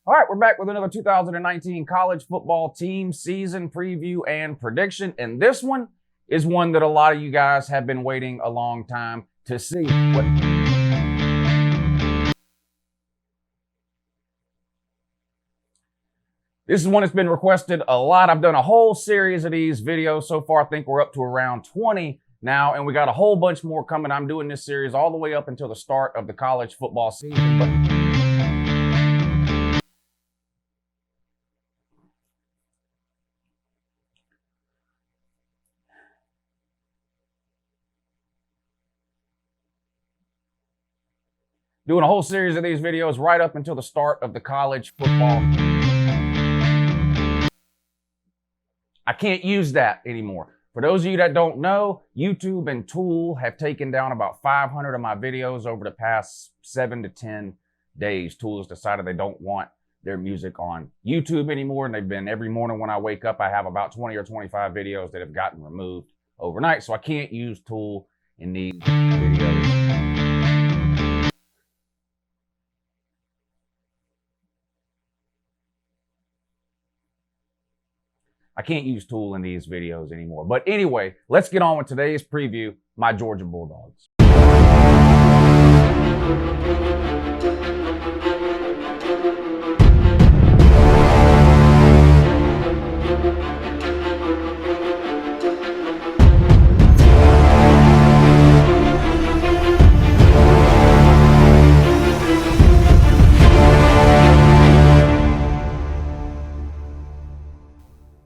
All right, we're back with another 2019 college football team season preview and prediction. And this one is one that a lot of you guys have been waiting a long time to see. This is one that's been requested a lot. I've done a whole series of these videos so far. I think we're up to around 20 now, and we got a whole bunch more coming. I'm doing this series all the way up until the start of the college football season. Doing a whole series of these videos right up until the start of the college football. I can't use that anymore. For those of you that don't know, YouTube and Tool have taken down about 500 of my videos over the past 7 to 10 days. Tool has decided they don't want their music on YouTube anymore, and they've been every morning when I wake up, I have about 20 or 25 videos that have gotten removed overnight, so I can't use Tool in these videos. I can't use Tool in these videos anymore. But anyway, let's get on with today's preview, my Georgia Bulldogs.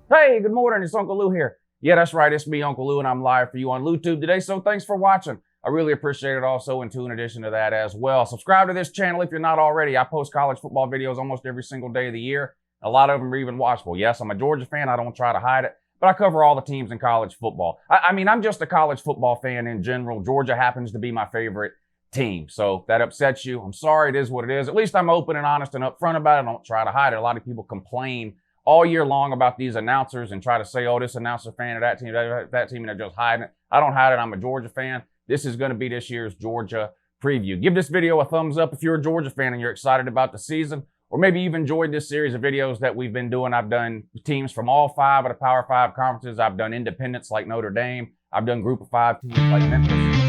Hey, good morning, it's Uncle Lou here. Yeah, that's right, it's me, Uncle Lou, and I'm live for you on LouTube today, so thanks for watching. I really appreciate it also, and in addition to that as well. Subscribe to this channel if you're not already. I post college football videos almost every single day of the year. A lot of them are even watchable. Yes, I'm a Georgia fan, I don't try to hide it, but I cover all the teams in college football. I mean, I'm just a college football fan in general. Georgia happens to be my favorite team, so if that upsets you, I'm sorry, it is what it is. At least I'm open and honest and upfront about it. I don't try to hide it. A lot of people complain all year long about these announcers and try to say, oh, this announcer fan of that team, and they're just hiding it. I don't hide it. I'm a Georgia fan. This is going to be this year's Georgia preview. Give this video a thumbs up if you're a Georgia fan and you're excited about the season, or maybe you've enjoyed this series of videos that we've been doing. I've done teams from all 5 of the Power 5 conferences. I've done independents like Notre Dame. I've done group of 5 teams like Memphis.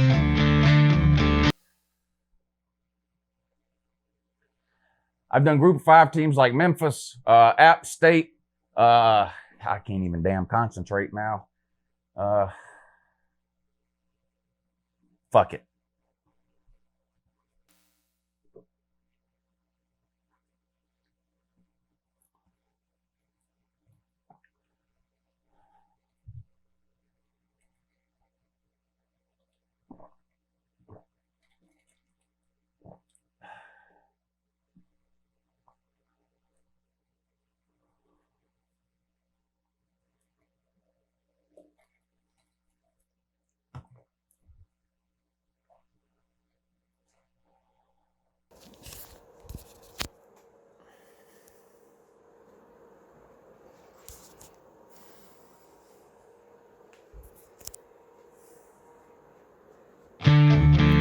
I've done group of 5 teams like Memphis, App State. I can't even damn concentrate now. Fuck it.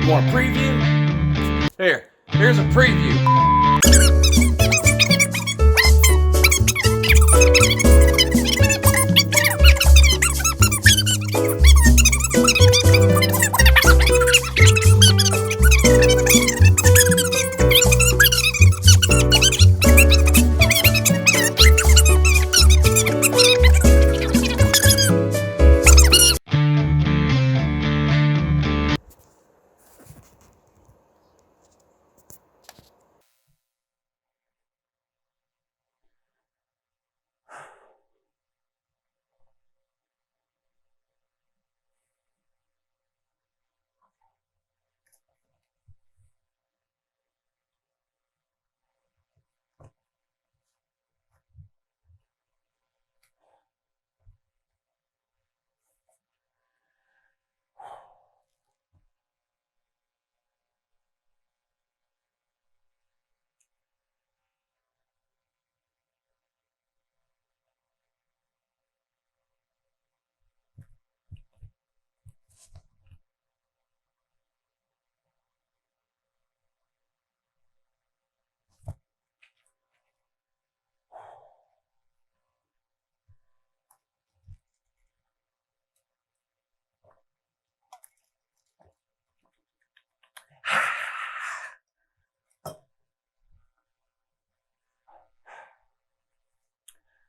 You want a preview? Here's a preview.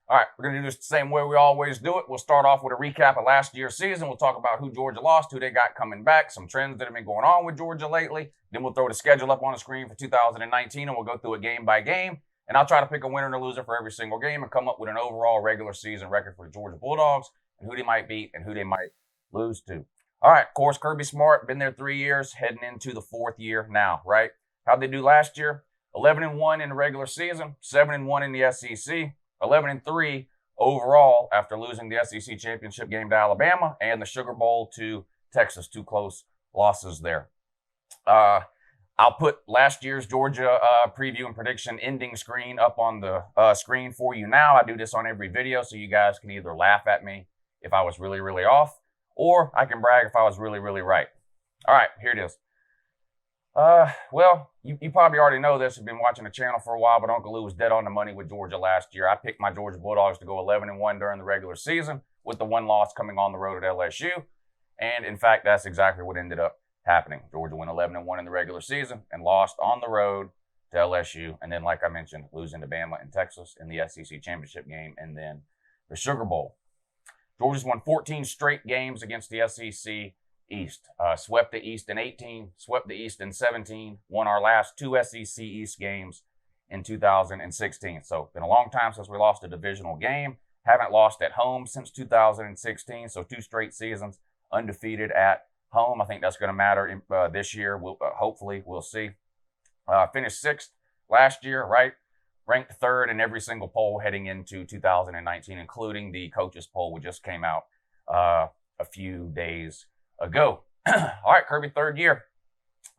All right, we're going to do this the same way we always do it. We'll start off with a recap of last year's season. We'll talk about who Georgia lost, who they got coming back, some trends that have been going on with Georgia lately. Then we'll throw the schedule up on the screen for 2019, and we'll go through it game by game. And I'll try to pick a winner and a loser for every single game and come up with an overall regular season record for the Georgia Bulldogs and who they might beat and who they might lose to. All right, of course, Kirby Smart, been there 3 years, heading into the 4th year now, right? How'd they do last year? 11-1 in the regular season, 7-1 in the SEC, 11-3 overall after losing the SEC championship game to Alabama and the Sugar Bowl to Texas. 2 close losses there. I'll put last year's Georgia preview and prediction ending screen up on the screen for you now. I do this on every video so you guys can either laugh at me if I was really, really off, or I can brag if I was really, really right. All right, here it is. Well, you probably already know this. You've been watching the channel for a while, but Uncle Lou was dead on the money with Georgia last year. I picked my Georgia Bulldogs to go 11-1 during the regular season, with the 1 loss coming on the road at LSU. And in fact, that's exactly what ended up happening. Georgia went 11-1 in the regular season and lost on the road to LSU. And then, like I mentioned, losing to Bama and Texas in the SEC championship game and then the Sugar Bowl. Georgia's won 14 straight games against the SEC East. Swept the East in 18, swept the East in 17, won our last 2 SEC East games in 2016. So been a long time since we lost a divisional game. Haven't lost at home since 2016. So 2 straight seasons undefeated at home. I think that's going to matter this year. Hopefully, we'll see. Finished 6th last year, right? Ranked 3rd in every single poll heading into 2019, including the coaches poll which just came out a few days ago. All right, Kirby, 3rd year.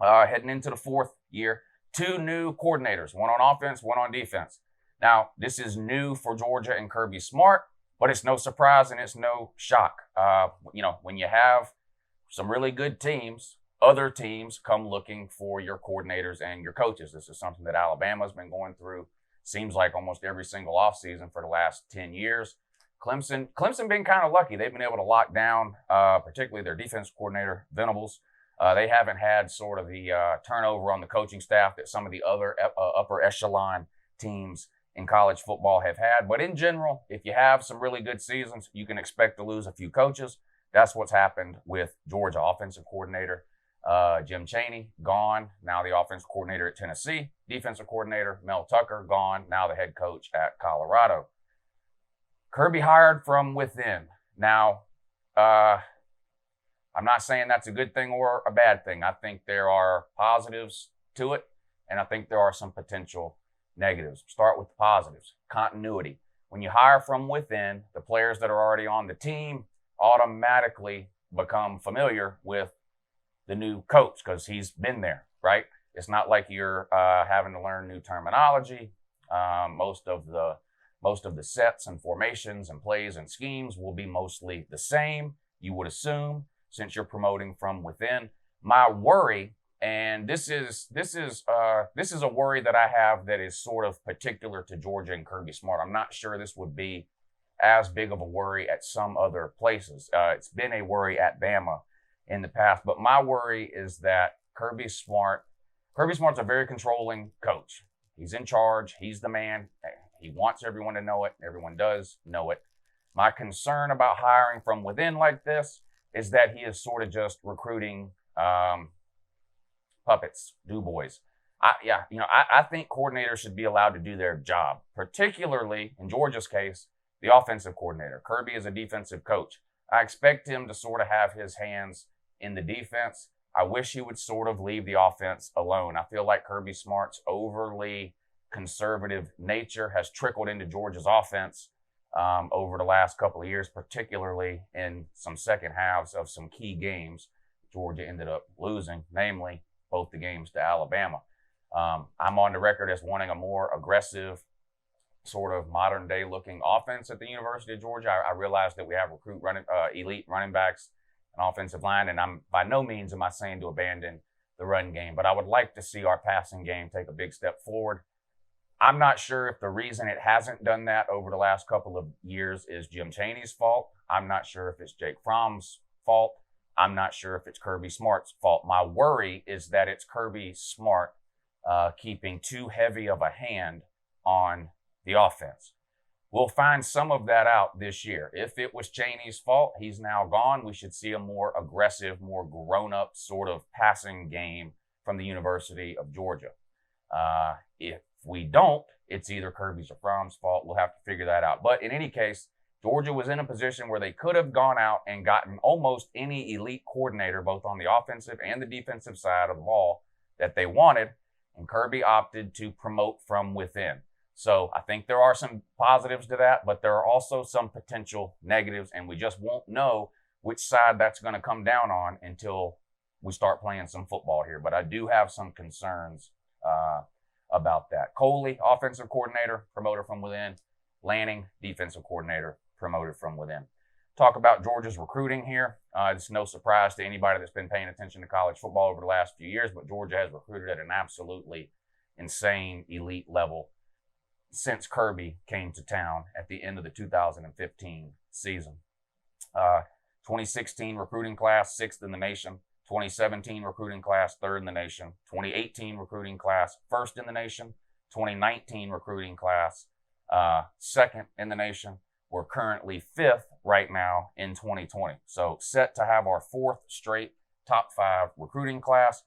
Heading into the 4th year. 2 new coordinators, 1 on offense, 1 on defense. Now, this is new for Georgia and Kirby Smart, but it's no surprise and it's no shock. When you have some really good teams, other teams come looking for your coordinators and your coaches. This is something that Alabama's been going through, seems like almost every single offseason for the last 10 years. Clemson been kind of lucky. They've been able to lock down, particularly their defense coordinator, Venables. They haven't had sort of the turnover on the coaching staff that some of the other upper echelon teams in college football have had. But in general, if you have some really good seasons, you can expect to lose a few coaches. That's what's happened with Georgia. Offensive coordinator Jim Chaney, gone. Now the offensive coordinator at Tennessee. Defensive coordinator Mel Tucker, gone. Now the head coach at Colorado. Kirby hired from within. Now, I'm not saying that's a good thing or a bad thing. I think there are positives to it, and I think there are some potential negatives. Start with the positives. Continuity. When you hire from within, the players that are already on the team automatically become familiar with the new coach because he's been there, right? It's not like you're having to learn new terminology. Most of the sets and formations and plays and schemes will be mostly the same, you would assume, since you're promoting from within. My worry, and this is a worry that I have that is sort of particular to Georgia and Kirby Smart. I'm not sure this would be as big of a worry at some other places. It's been a worry at Bama in the past, but my worry is that Kirby Smart's a very controlling coach. He's in charge. He's the man. He wants everyone to know it. Everyone does know it. My concern about hiring from within like this is that he is sort of just recruiting puppets, do-boys. I think coordinators should be allowed to do their job, particularly in Georgia's case, the offensive coordinator. Kirby is a defensive coach. I expect him to sort of have his hands in the defense. I wish he would sort of leave the offense alone. I feel like Kirby Smart's overly conservative nature has trickled into Georgia's offense over the last couple of years, particularly in some second halves of some key games Georgia ended up losing, namely both the games to Alabama. I'm on the record as wanting a more aggressive, sort of modern day looking offense at the University of Georgia. I realize that we have elite running backs and offensive line, and I'm by no means am I saying to abandon the run game, but I would like to see our passing game take a big step forward. I'm not sure if the reason it hasn't done that over the last couple of years is Jim Chaney's fault. I'm not sure if it's Jake Fromm's fault. I'm not sure if it's Kirby Smart's fault. My worry is that it's Kirby Smart keeping too heavy of a hand on the offense. We'll find some of that out this year. If it was Chaney's fault, he's now gone. We should see a more aggressive, more grown-up sort of passing game from the University of Georgia. If we don't, it's either Kirby's or Fromm's fault. We'll have to figure that out. But in any case, Georgia was in a position where they could have gone out and gotten almost any elite coordinator, both on the offensive and the defensive side of the ball, that they wanted, and Kirby opted to promote from within. So I think there are some positives to that, but there are also some potential negatives, and we just won't know which side that's going to come down on until we start playing some football here. But I do have some concerns about that. Coley, offensive coordinator, promoted from within. Lanning, defensive coordinator, promoted from within. Talk about Georgia's recruiting here. It's no surprise to anybody that's been paying attention to college football over the last few years, but Georgia has recruited at an absolutely insane elite level since Kirby came to town at the end of the 2015 season. 2016 recruiting class, 6th in the nation. 2017 recruiting class, 3rd in the nation. 2018 recruiting class, 1st in the nation. 2019 recruiting class, 2nd in the nation. We're currently 5th right now in 2020. So set to have our 4th straight top 5 recruiting class.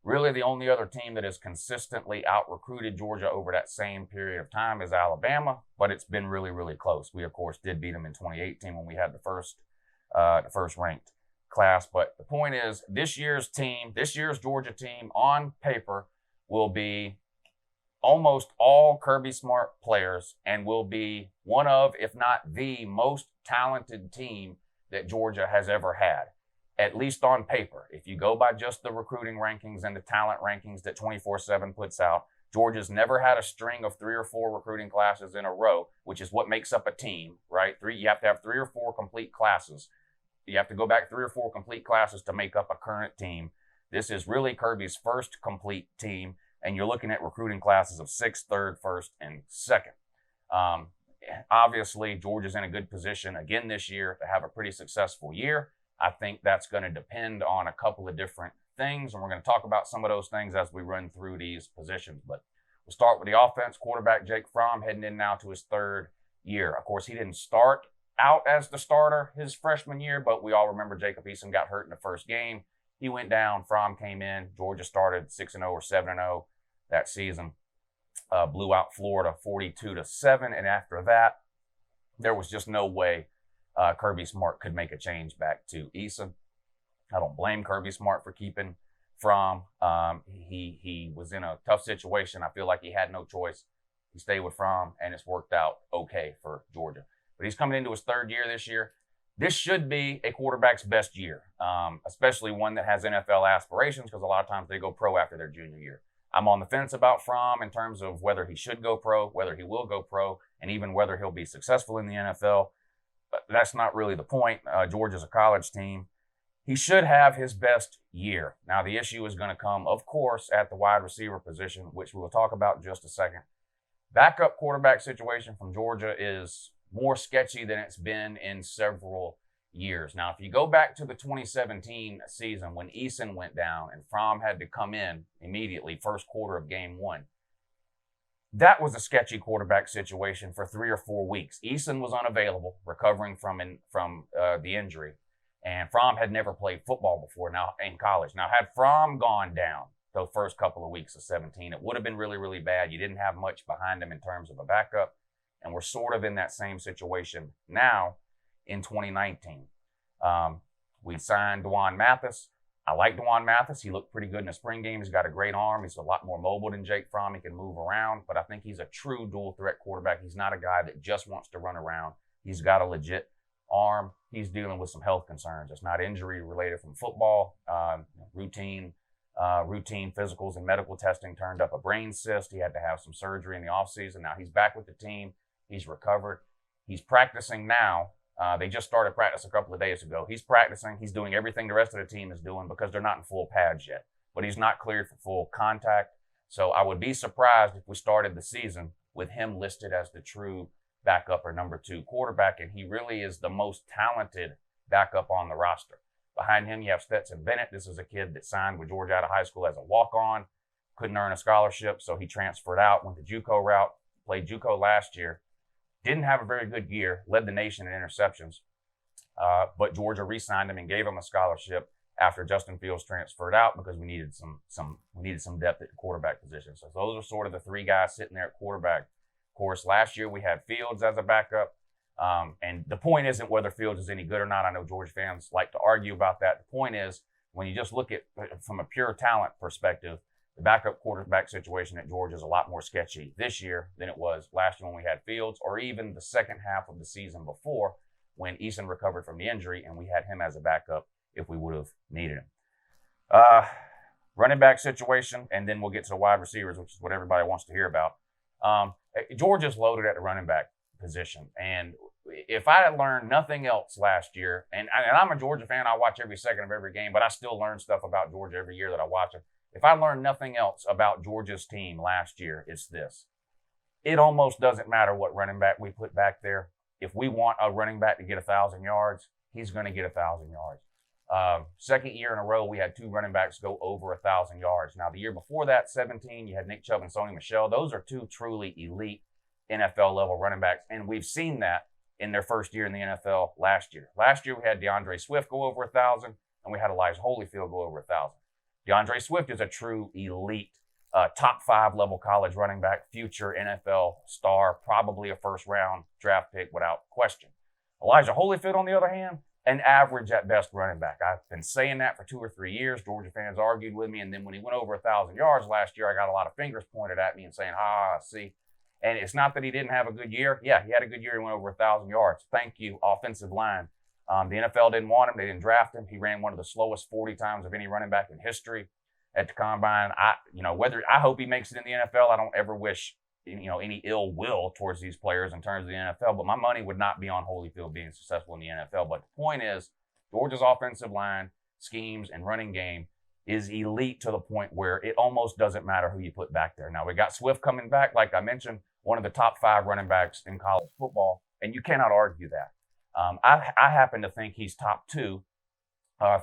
Really the only other team that has consistently out-recruited Georgia over that same period of time is Alabama, but it's been really, really close. We, of course, did beat them in 2018 when we had the first ranked class. But the point is, this year's Georgia team on paper will be almost all Kirby Smart players and will be one of, if not the most talented team that Georgia has ever had, at least on paper. If you go by just the recruiting rankings and the talent rankings that 24/7 puts out, Georgia's never had a string of 3 or 4 recruiting classes in a row, which is what makes up a team, right? You have to have 3 or 4 complete classes. You have to go back 3 or 4 complete classes to make up a current team. This is really Kirby's first complete team, and you're looking at recruiting classes of 6th, 3rd, 1st, and 2nd. Obviously, Georgia's in a good position again this year to have a pretty successful year. I think that's going to depend on a couple of different things, and we're going to talk about some of those things as we run through these positions. But we'll start with the offense. Quarterback Jake Fromm heading in now to his 3rd year. Of course, he didn't start out as the starter his freshman year, but we all remember Jacob Eason got hurt in the first game. He went down. Fromm came in. Georgia started 6-0 or 7-0 that season. Blew out Florida 42-7, and after that, there was just no way Kirby Smart could make a change back to Eason. I don't blame Kirby Smart for keeping Fromm. He was in a tough situation. I feel like he had no choice. He stayed with Fromm, and it's worked out okay for Georgia. But he's coming into his 3rd year this year. This should be a quarterback's best year, especially one that has NFL aspirations, because a lot of times they go pro after their junior year. I'm on the fence about Fromm in terms of whether he should go pro, whether he will go pro, and even whether he'll be successful in the NFL. But that's not really the point. Georgia's a college team. He should have his best year. Now, the issue is going to come, of course, at the wide receiver position, which we will talk about in just a second. Backup quarterback situation from Georgia is more sketchy than it's been in several years. Now, if you go back to the 2017 season when Eason went down and Fromm had to come in immediately, first quarter of game 1, that was a sketchy quarterback situation for 3 or 4 weeks. Eason was unavailable, recovering from the injury, and Fromm had never played football before now in college. Now, had Fromm gone down the first couple of weeks of 17, it would have been really, really bad. You didn't have much behind him in terms of a backup, and we're sort of in that same situation now in 2019. We signed Juan Mathis. I like Juan Mathis. He looked pretty good in the spring game. He's got a great arm. He's a lot more mobile than Jake Fromm. He can move around, but I think he's a true dual threat quarterback. He's not a guy that just wants to run around. He's got a legit arm. He's dealing with some health concerns. It's not injury related from football. Routine physicals and medical testing turned up a brain cyst. He had to have some surgery in the offseason. Now he's back with the team. He's recovered. He's practicing now. They just started practice a couple of days ago. He's practicing. He's doing everything the rest of the team is doing because they're not in full pads yet. But he's not cleared for full contact. So I would be surprised if we started the season with him listed as the true backup or number 2 quarterback. And he really is the most talented backup on the roster. Behind him, you have Stetson Bennett. This is a kid that signed with Georgia out of high school as a walk-on. Couldn't earn a scholarship, so he transferred out, went the JUCO route, played JUCO last year. Didn't have a very good year, led the nation in interceptions, but Georgia re-signed him and gave him a scholarship after Justin Fields transferred out because we needed some depth at the quarterback position. So those are sort of the three guys sitting there at quarterback. Of course, last year we had Fields as a backup. And the point isn't whether Fields is any good or not. I know Georgia fans like to argue about that. The point is, when you just look at from a pure talent perspective, the backup quarterback situation at Georgia is a lot more sketchy this year than it was last year when we had Fields, or even the second half of the season before when Eason recovered from the injury and we had him as a backup if we would have needed him. Running back situation, and then we'll get to the wide receivers, which is what everybody wants to hear about. Georgia's loaded at the running back position, and if I had learned nothing else last year, and I'm a Georgia fan, I watch every second of every game, but I still learn stuff about Georgia every year that I watch it. If I learned nothing else about Georgia's team last year, it's this. It almost doesn't matter what running back we put back there. If we want a running back to get 1,000 yards, he's going to get 1,000 yards. Second year in a row, we had two running backs go over 1,000 yards. Now, the year before that, 17, you had Nick Chubb and Sony Michel. Those are two truly elite NFL-level running backs, and we've seen that in their first year in the NFL last year. Last year, we had Deandre Swift go over 1,000, and we had Elijah Holyfield go over 1,000. Deandre Swift is a true elite, top 5 level college running back, future NFL star, probably a first-round draft pick without question. Elijah Holyfield, on the other hand, an average at best running back. I've been saying that for 2 or 3 years. Georgia fans argued with me, and then when he went over 1,000 yards last year, I got a lot of fingers pointed at me and saying, see. And it's not that he didn't have a good year. Yeah, he had a good year. He went over 1,000 yards. Thank you, offensive line. The NFL didn't want him. They didn't draft him. He ran one of the slowest 40 times of any running back in history at the combine. I hope he makes it in the NFL. I don't ever wish any ill will towards these players in terms of the NFL, but my money would not be on Holyfield being successful in the NFL. But the point is, Georgia's offensive line, schemes, and running game is elite to the point where it almost doesn't matter who you put back there. Now, we got Swift coming back, like I mentioned, one of the top 5 running backs in college football, and you cannot argue that. I happen to think he's top 2,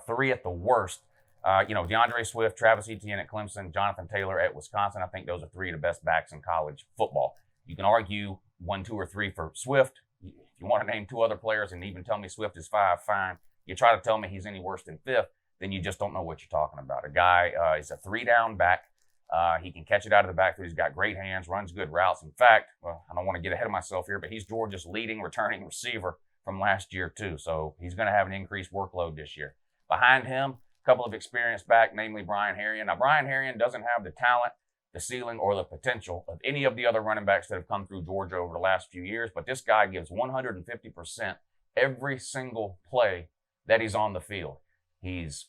3 at the worst. DeAndre Swift, Travis Etienne at Clemson, Jonathan Taylor at Wisconsin. I think those are 3 of the best backs in college football. You can argue 1, 2, or 3 for Swift. If you want to name 2 other players and even tell me Swift is 5, fine. You try to tell me he's any worse than 5th, then you just don't know what you're talking about. A guy is a 3-down back. He can catch it out of the backfield. He's got great hands, runs good routes. In fact, I don't want to get ahead of myself here, but he's Georgia's leading returning receiver from last year too. So he's going to have an increased workload this year. Behind him, a couple of experienced back, namely Brian Herrien. Now, Brian Herrien doesn't have the talent, the ceiling, or the potential of any of the other running backs that have come through Georgia over the last few years, but this guy gives 150% every single play that he's on the field. He's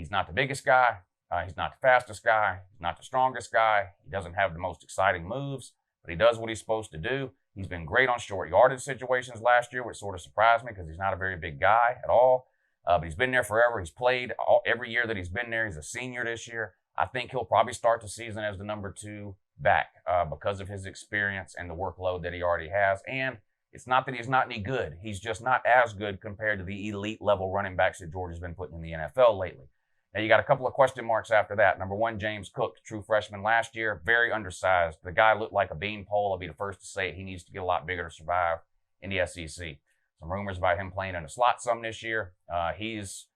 not the biggest guy. He's not the fastest guy. He's not the strongest guy. He doesn't have the most exciting moves, but he does what he's supposed to do. He's been great on short yardage situations last year, which sort of surprised me because he's not a very big guy at all. But he's been there forever. He's played every year that he's been there. He's a senior this year. I think he'll probably start the season as the number 2 back because of his experience and the workload that he already has. And it's not that he's not any good. He's just not as good compared to the elite level running backs that Georgia's been putting in the NFL lately. Now, you got a couple of question marks after that. Number 1, James Cook, true freshman last year, very undersized. The guy looked like a beanpole. I'll be the first to say it. He needs to get a lot bigger to survive in the SEC. Some rumors about him playing in the slot some this year. He's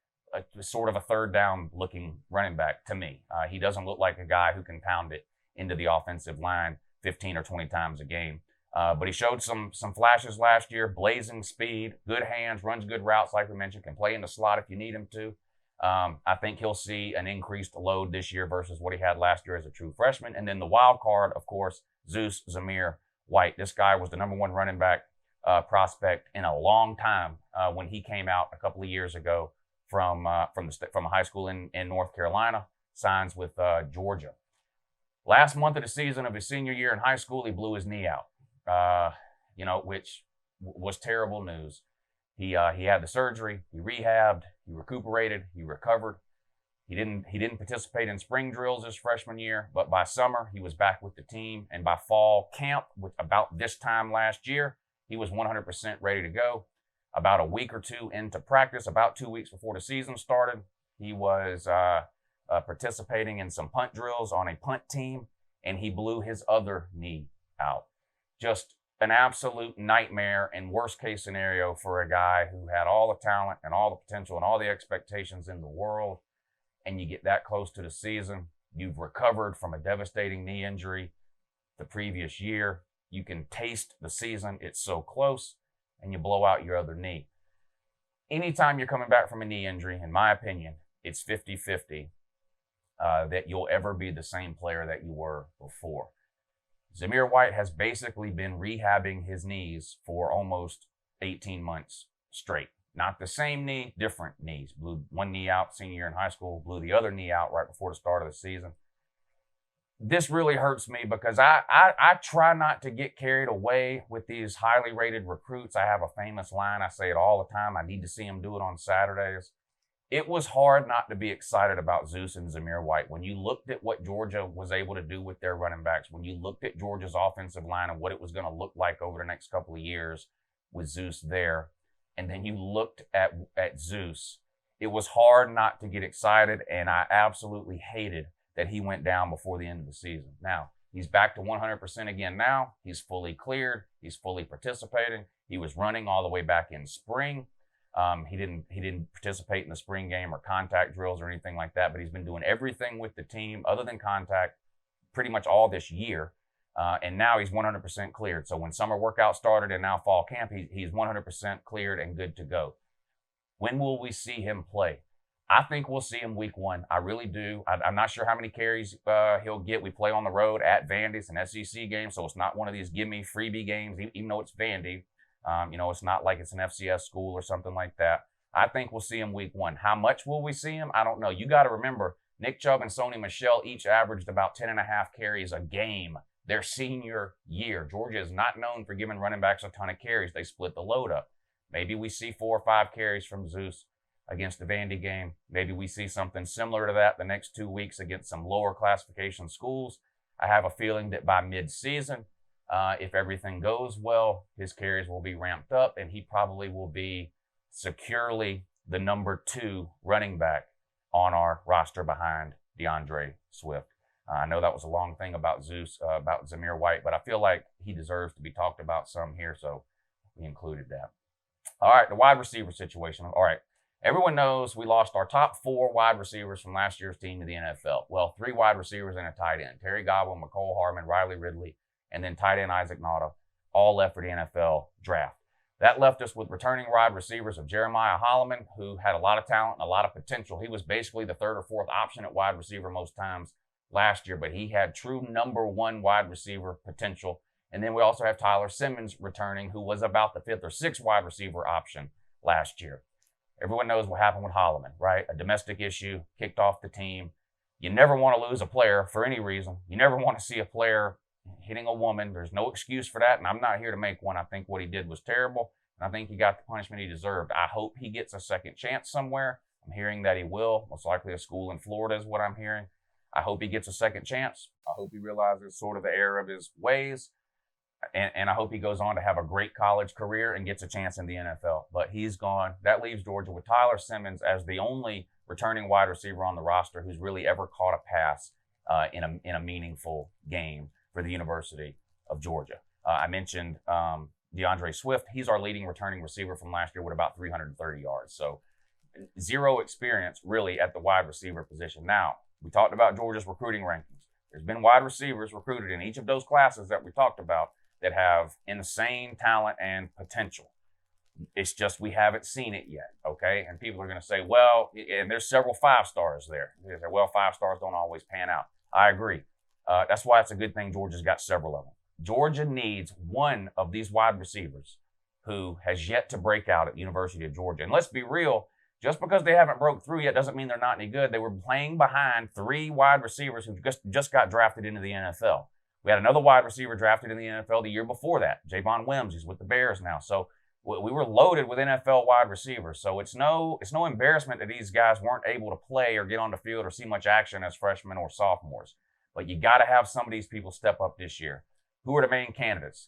sort of a 3rd-down looking running back to me. He doesn't look like a guy who can pound it into the offensive line 15 or 20 times a game. But he showed some flashes last year, blazing speed, good hands, runs good routes, like we mentioned, can play in the slot if you need him to. I think he'll see an increased load this year versus what he had last year as a true freshman. And then the wild card, of course, Zamir Wyatt. This guy was the number 1 running back prospect in a long time when he came out a couple of years ago from a high school in North Carolina, signs with Georgia. Last month of the season of his senior year in high school, he blew his knee out, which was terrible news. He had the surgery, he rehabbed, he recuperated, he recovered. He didn't participate in spring drills his freshman year, but by summer he was back with the team, and by fall camp, about this time last year, he was 100% ready to go. About a week or 2 into practice, about 2 weeks before the season started, he was participating in some punt drills on a punt team, and he blew his other knee out. Just an absolute nightmare and worst case scenario for a guy who had all the talent and all the potential and all the expectations in the world. And you get that close to the season. You've recovered from a devastating knee injury the previous year. You can taste the season. It's so close, and you blow out your other knee. Anytime you're coming back from a knee injury, in my opinion, it's 50-50 that you'll ever be the same player that you were before. Zamir Wyatt has basically been rehabbing his knees for almost 18 months straight. Not the same knee, different knees. Blew one knee out senior year in high school, blew the other knee out right before the start of the season. This really hurts me because I try not to get carried away with these highly rated recruits. I have a famous line. I say it all the time. I need to see him do it on Saturdays. It was hard not to be excited about Zeus and Zamir Wyatt. When you looked at what Georgia was able to do with their running backs, when you looked at Georgia's offensive line and what it was going to look like over the next couple of years with Zeus there, and then you looked at Zeus, it was hard not to get excited, and I absolutely hated that he went down before the end of the season. Now, he's back to 100% again now. He's fully cleared. He's fully participating. He was running all the way back in spring. He didn't participate in the spring game or contact drills or anything like that, but he's been doing everything with the team other than contact pretty much all this year. And now he's 100% cleared. So when summer workout started and now fall camp, he's 100% cleared and good to go. When will we see him play? I think we'll see him week 1. I really do. I'm not sure how many carries he'll get. We play on the road at Vandy. It's an SEC game, so it's not one of these gimme freebie games, even though it's Vandy. It's not like it's an FCS school or something like that. I think we'll see him week 1. How much will we see him? I don't know. You got to remember, Nick Chubb and Sony Michel each averaged about 10.5 carries a game their senior year. Georgia is not known for giving running backs a ton of carries. They split the load up. Maybe we see 4 or 5 carries from Zeus against the Vandy game. Maybe we see something similar to that the next 2 weeks against some lower classification schools. I have a feeling that by mid-season, if everything goes well, his carries will be ramped up, and he probably will be securely the number 2 running back on our roster behind Deandre Swift. I know that was a long thing about Zeus, about Zamir Wyatt, but I feel like he deserves to be talked about some here, so we included that. All right, the wide receiver situation. All right, everyone knows we lost our top 4 wide receivers from last year's team to the NFL. Well, 3 wide receivers and a tight end. Terry Godwin, McCole Hardman, Riley Ridley, and then tight end Isaac Nauta, all left for the NFL draft. That left us with returning wide receivers of Jeremiah Holloman, who had a lot of talent and a lot of potential. He was basically the 3rd or 4th option at wide receiver most times last year, but he had true number 1 wide receiver potential. And then we also have Tyler Simmons returning, who was about the 5th or 6th wide receiver option last year. Everyone knows what happened with Holloman, right? A domestic issue, kicked off the team. You never want to lose a player for any reason. You never want to see a player hitting a woman. There's no excuse for that, and I'm not here to make one. I think what he did was terrible, and I think he got the punishment he deserved. I hope he gets a second chance somewhere. I'm hearing that he will. Most likely a school in Florida is what I'm hearing. I hope he gets a second chance. I hope he realizes sort of the error of his ways, and I hope he goes on to have a great college career and gets a chance in the NFL. But he's gone. That leaves Georgia with Tyler Simmons as the only returning wide receiver on the roster who's really ever caught a pass in a meaningful game for the University of Georgia. I mentioned Deandre Swift. He's our leading returning receiver from last year with about 330 yards. So 0 experience really at the wide receiver position. Now, we talked about Georgia's recruiting rankings. There's been wide receivers recruited in each of those classes that we talked about that have insane talent and potential. It's just we haven't seen it yet, okay? And people are going to say, well, and there's several 5-stars there. They say, well, 5-stars don't always pan out. I agree. That's why it's a good thing Georgia's got several of them. Georgia needs one of these wide receivers who has yet to break out at the University of Georgia. And let's be real, just because they haven't broke through yet doesn't mean they're not any good. They were playing behind 3 wide receivers who just got drafted into the NFL. We had another wide receiver drafted in the NFL the year before that, Javon Wims. He's with the Bears now. So we were loaded with NFL wide receivers. So it's no embarrassment that these guys weren't able to play or get on the field or see much action as freshmen or sophomores. But you got to have some of these people step up this year. Who are the main candidates?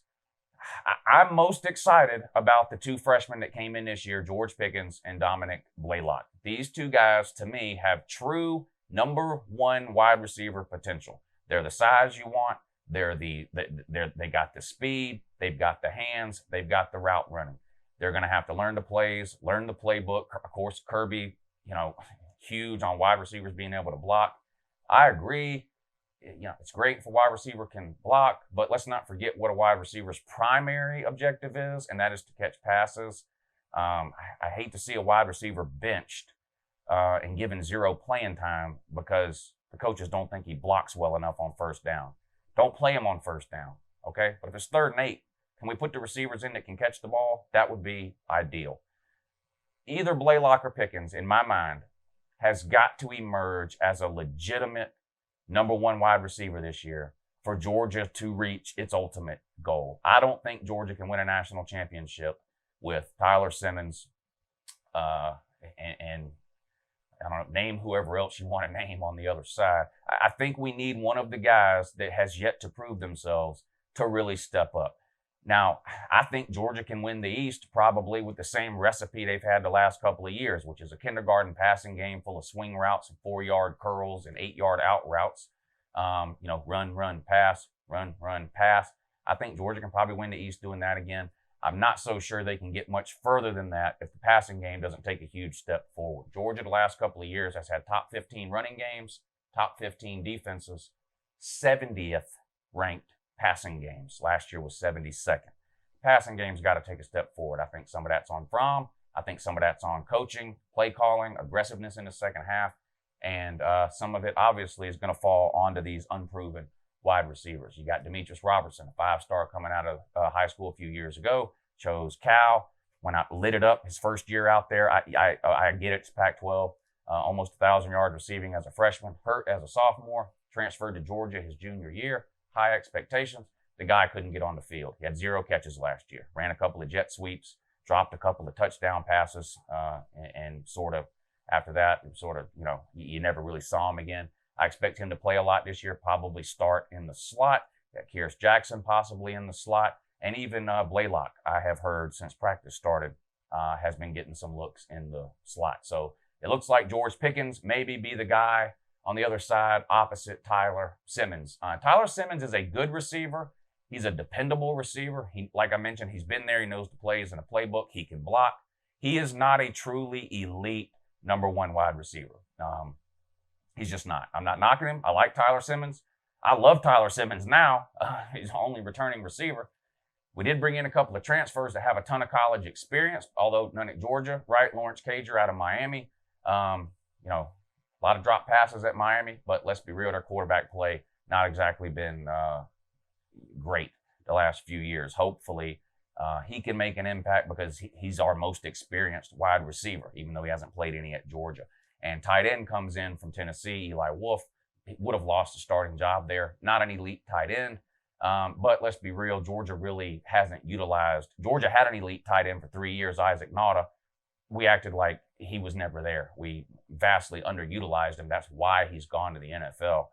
I'm most excited about the 2 freshmen that came in this year, George Pickens and Dominic Blaylock. These 2 guys, to me, have true number 1 wide receiver potential. They're the size you want. They got the speed, they've got the hands, they've got the route running. They're going to have to learn the plays, learn the playbook. Of course, Kirby, huge on wide receivers being able to block. I agree. It's great if a wide receiver can block, but let's not forget what a wide receiver's primary objective is, and that is to catch passes. I hate to see a wide receiver benched and given zero playing time because the coaches don't think he blocks well enough on first down. Don't play him on first down, okay? But if it's 3rd and 8, can we put the receivers in that can catch the ball? That would be ideal. Either Blaylock or Pickens, in my mind, has got to emerge as a legitimate number 1 wide receiver this year for Georgia to reach its ultimate goal. I don't think Georgia can win a national championship with Tyler Simmons and I don't know, name whoever else you want to name on the other side. I think we need one of the guys that has yet to prove themselves to really step up. Now, I think Georgia can win the East probably with the same recipe they've had the last couple of years, which is a kindergarten passing game full of swing routes and 4-yard curls and 8-yard out routes. Run, pass, run, pass. I think Georgia can probably win the East doing that again. I'm not so sure they can get much further than that if the passing game doesn't take a huge step forward. Georgia, the last couple of years, has had top 15 running games, top 15 defenses, 70th ranked passing games. Last year was 72nd. Passing game's got to take a step forward. I think some of that's on Fromm. I think some of that's on coaching, play calling, aggressiveness in the second half. And some of it obviously is going to fall onto these unproven wide receivers. You got Demetrius Robertson, a 5-star coming out of high school a few years ago, chose Cal, went out, lit it up his first year out there. I get it, it's Pac-12, almost 1,000 yards receiving as a freshman, hurt as a sophomore, transferred to Georgia his junior year, high expectations. The guy couldn't get on the field. He had 0 catches last year, ran a couple of jet sweeps, dropped a couple of touchdown passes, and sort of after that, you never really saw him again. I expect him to play a lot this year, probably start in the slot. Got Kearis Jackson possibly in the slot. And even Blaylock, I have heard since practice started, has been getting some looks in the slot. So it looks like George Pickens maybe be the guy on the other side opposite Tyler Simmons. Tyler Simmons is a good receiver. He's a dependable receiver. Like I mentioned, he's been there. He knows the plays in the playbook. He can block. He is not a truly elite number 1 wide receiver. He's just not. I'm not knocking him. I like Tyler Simmons. I love Tyler Simmons now. He's the only returning receiver. We did bring in a couple of transfers that have a ton of college experience, although none at Georgia, right? Lawrence Cager out of Miami. A lot of drop passes at Miami, but let's be real, their quarterback play not exactly been great the last few years. Hopefully, he can make an impact because he's our most experienced wide receiver, even though he hasn't played any at Georgia. And tight end comes in from Tennessee, Eli Wolfe. He would have lost a starting job there. Not an elite tight end, but let's be real, Georgia really hasn't utilized. Georgia had an elite tight end for 3 years, Isaac Nauta. We acted like he was never there. We vastly underutilized him. That's why he's gone to the NFL.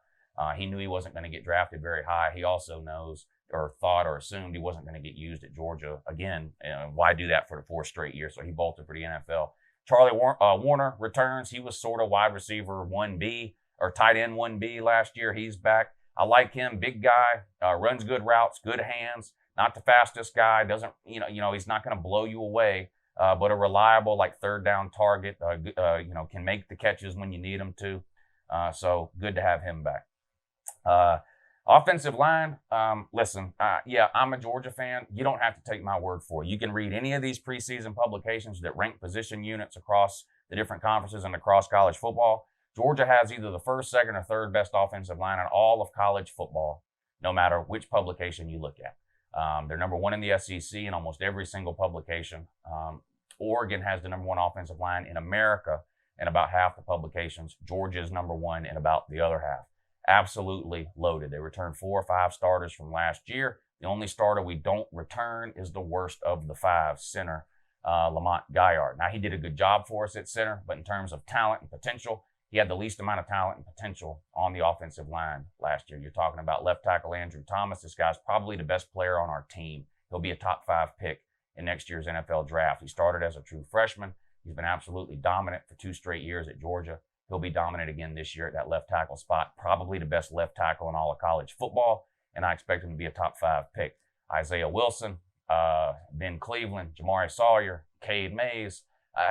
He knew he wasn't going to get drafted very high. He also knows or thought or assumed he wasn't going to get used at Georgia again. Why do that for the 4th straight year? So he bolted for the NFL. Charlie Warner returns. He was sort of wide receiver 1B or tight end 1B last year. He's back. I like him. Big guy, runs good routes, good hands. Not the fastest guy. Doesn't he's not going to blow you away, but a reliable like 3rd down target. Can make the catches when you need him to. So good to have him back. Offensive line, listen, I'm a Georgia fan. You don't have to take my word for it. You can read any of these preseason publications that rank position units across the different conferences and across college football. Georgia has either the 1st, 2nd, or 3rd best offensive line in all of college football, no matter which publication you look at. They're number 1 in the SEC in almost every single publication. Oregon has the number 1 offensive line in America in about half the publications. Georgia is number 1 in about the other half. Absolutely loaded. They returned 4 or 5 starters from last year. The only starter we don't return is the worst of the 5, center Lamont Gaillard. Now, he did a good job for us at center, but in terms of talent and potential, he had the least amount of talent and potential on the offensive line last year. You're talking about left tackle Andrew Thomas. This guy's probably the best player on our team. He'll be a top 5 pick in next year's NFL draft. He started as a true freshman. He's been absolutely dominant for 2 straight years at Georgia. He'll be dominant again this year at that left tackle spot. Probably the best left tackle in all of college football. and I expect him to be a top 5 pick. Isaiah Wilson, Ben Cleveland, Jamari Sawyer, Cade Mays.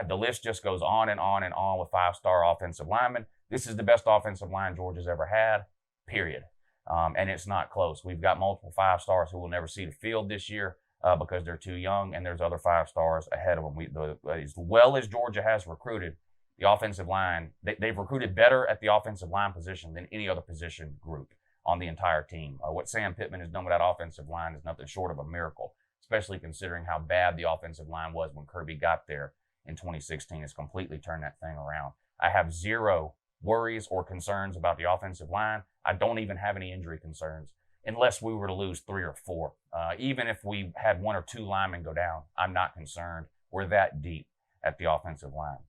The list just goes on and on and on with 5-star offensive linemen. This is the best offensive line Georgia's ever had, period. And it's not close. We've got multiple 5-stars who will never see the field this year because they're too young, and there's other 5-stars ahead of them. As well as Georgia has recruited, the offensive line, they've recruited better at the offensive line position than any other position group on the entire team. What Sam Pittman has done with that offensive line is nothing short of a miracle, especially considering how bad the offensive line was when Kirby got there in 2016. It's completely turned that thing around. I have zero worries or concerns about the offensive line. I don't even have any injury concerns unless we were to lose 3 or 4. Even if we had 1 or 2 linemen go down, I'm not concerned. We're that deep at the offensive line.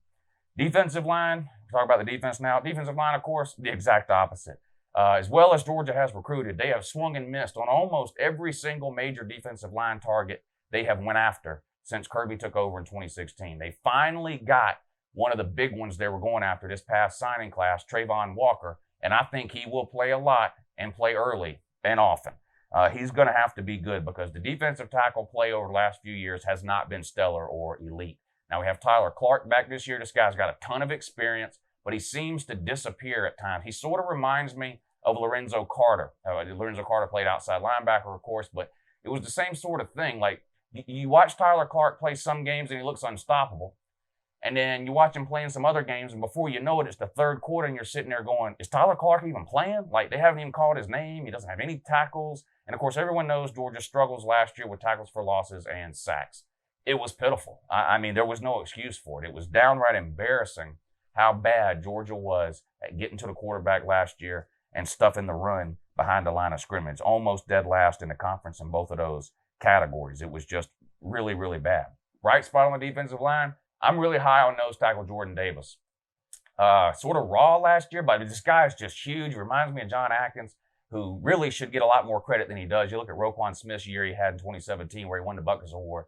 Defensive line, talk about the defense now. Defensive line, of course, the exact opposite. As well as Georgia has recruited, they have swung and missed on almost every single major defensive line target they have went after since Kirby took over in 2016. They finally got one of the big ones they were going after this past signing class, Trayvon Walker, and I think he will play a lot and play early and often. He's going to have to be good because the defensive tackle play over the last few years has not been stellar or elite. Now we have Tyler Clark back this year. This guy's got a ton of experience, but he seems to disappear at times. He sort of reminds me of Lorenzo Carter. Lorenzo Carter played outside linebacker, of course, but it was the same sort of thing. Like, you watch Tyler Clark play some games and he looks unstoppable. And then you watch him play in some other games, and before you know it, it's the third quarter, and you're sitting there going, is Tyler Clark even playing? Like, they haven't even called his name. He doesn't have any tackles. And, of course, everyone knows Georgia's struggles last year with tackles for losses and sacks. It was pitiful. I mean, there was no excuse for it. It was downright embarrassing how bad Georgia was at getting to the quarterback last year and stuffing the run behind the line of scrimmage. Almost dead last in the conference in both of those categories. It was just really, really bad. Bright spot on the defensive line, I'm really high on nose tackle Jordan Davis. Sort of raw last year, but this guy is just huge. Reminds me of John Atkins, who really should get a lot more credit than he does. You look at Roquan Smith's year he had in 2017 where he won the Buckers Award.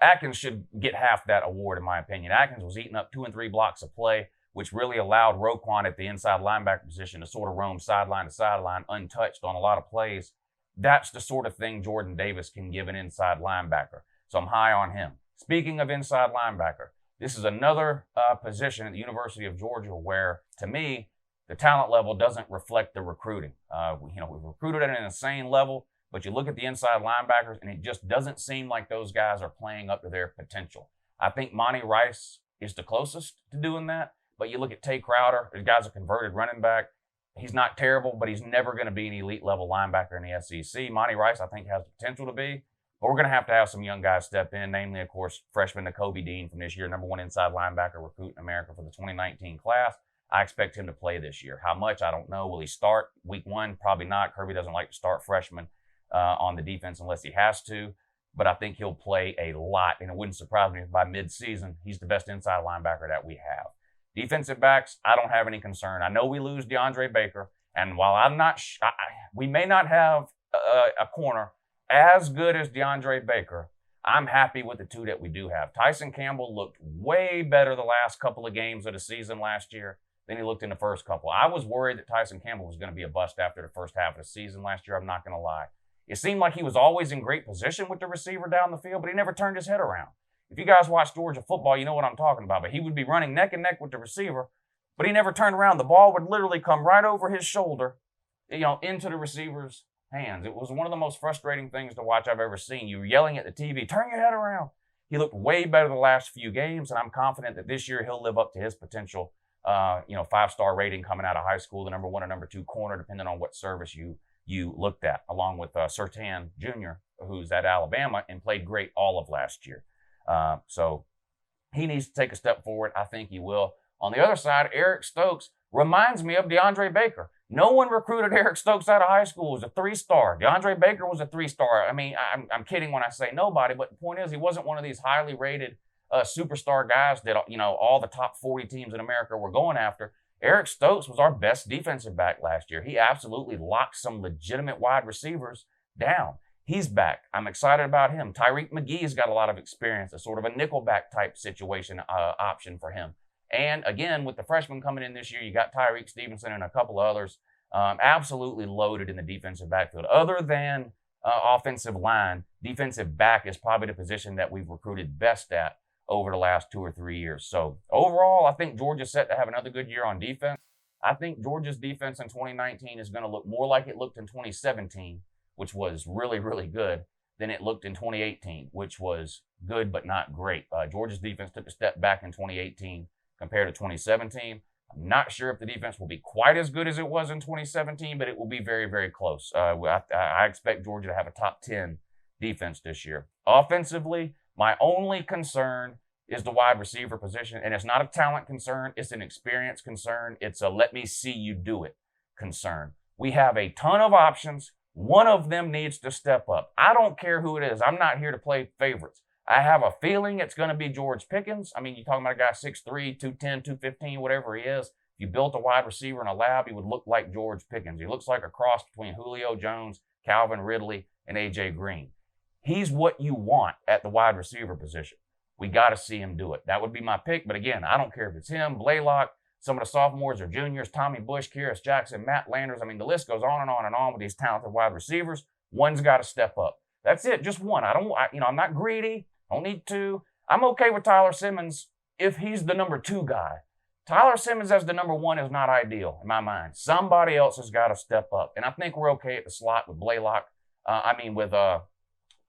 Atkins should get half that award, in my opinion. Atkins was eating up 2 and 3 blocks of play, which really allowed Roquan at the inside linebacker position to sort of roam sideline to sideline untouched on a lot of plays. That's the sort of thing Jordan Davis can give an inside linebacker. So I'm high on him. Speaking of inside linebacker, this is another position at the University of Georgia where, to me, the talent level doesn't reflect the recruiting. We've recruited at an insane level, but you look at the inside linebackers, and it just doesn't seem like those guys are playing up to their potential. I think Monty Rice is the closest to doing that, but you look at Tay Crowder, the guy's a converted running back. He's not terrible, but he's never going to be an elite level linebacker in the SEC. Monty Rice, I think, has the potential to be, but we're going to have some young guys step in, namely, of course, freshman Nakobe Dean from this year, #1 inside linebacker recruit in America for the 2019 class. I expect him to play this year. How much, I don't know. Will he start week 1? Probably not. Kirby doesn't like to start freshmen on the defense unless he has to, but I think he'll play a lot, and it wouldn't surprise me if by midseason he's the best inside linebacker that we have. Defensive backs, I don't have any concern. I know we lose DeAndre Baker, and while I'm not, we may not have a corner as good as DeAndre Baker, I'm happy with the 2 that we do have. Tyson Campbell looked way better the last couple of games of the season last year than he looked in the first couple. I was worried that Tyson Campbell was going to be a bust after the first half of the season last year. I'm not going to lie. It seemed like he was always in great position with the receiver down the field, but he never turned his head around. If you guys watch Georgia football, you know what I'm talking about. But he would be running neck and neck with the receiver, but he never turned around. The ball would literally come right over his shoulder, into the receiver's hands. It was one of the most frustrating things to watch I've ever seen. You were yelling at the TV, turn your head around. He looked way better the last few games, and I'm confident that this year he'll live up to his potential. 5-star rating coming out of high school, the #1 or #2 corner, depending on what service you looked at, along with Surtain Jr., who's at Alabama and played great all of last year. So he needs to take a step forward. I think he will. On the other side, Erik Stokes reminds me of DeAndre Baker. No one recruited Erik Stokes out of high school as a 3-star. DeAndre Baker was a 3-star. I mean, I'm kidding when I say nobody, but the point is he wasn't one of these highly rated superstar guys that, all the top 40 teams in America were going after. Erik Stokes was our best defensive back last year. He absolutely locked some legitimate wide receivers down. He's back. I'm excited about him. Tyreke Mcgee's got a lot of experience, a sort of a nickelback type situation option for him. And again, with the freshmen coming in this year, you got Tyreek Stevenson and a couple of others. Absolutely loaded in the defensive backfield. Other than offensive line, defensive back is probably the position that we've recruited best at over the last 2 or 3 years. So overall, I think Georgia's set to have another good year on defense. I think Georgia's defense in 2019 is going to look more like it looked in 2017, which was really, really good, than it looked in 2018, which was good but not great. Georgia's defense took a step back in 2018 compared to 2017. I'm not sure if the defense will be quite as good as it was in 2017, but it will be very, very close. I expect Georgia to have a top 10 defense this year. Offensively, my only concern is the wide receiver position, and it's not a talent concern. It's an experience concern. It's a let me see you do it concern. We have a ton of options. One of them needs to step up. I don't care who it is. I'm not here to play favorites. I have a feeling it's going to be George Pickens. I mean, you're talking about a guy 6'3", 210, 215, whatever he is. If you built a wide receiver in a lab, he would look like George Pickens. He looks like a cross between Julio Jones, Calvin Ridley, and A.J. Green. He's what you want at the wide receiver position. We got to see him do it. That would be my pick. But again, I don't care if it's him, Blaylock, some of the sophomores or juniors, Tommy Bush, Kyrus Jackson, Matt Landers. I mean, the list goes on and on and on with these talented wide receivers. One's got to step up. That's it, just one. I'm not greedy. I don't need two. I'm okay with Tyler Simmons if he's the number 2 guy. Tyler Simmons as the number 1 is not ideal in my mind. Somebody else has got to step up. And I think we're okay at the slot with Blaylock.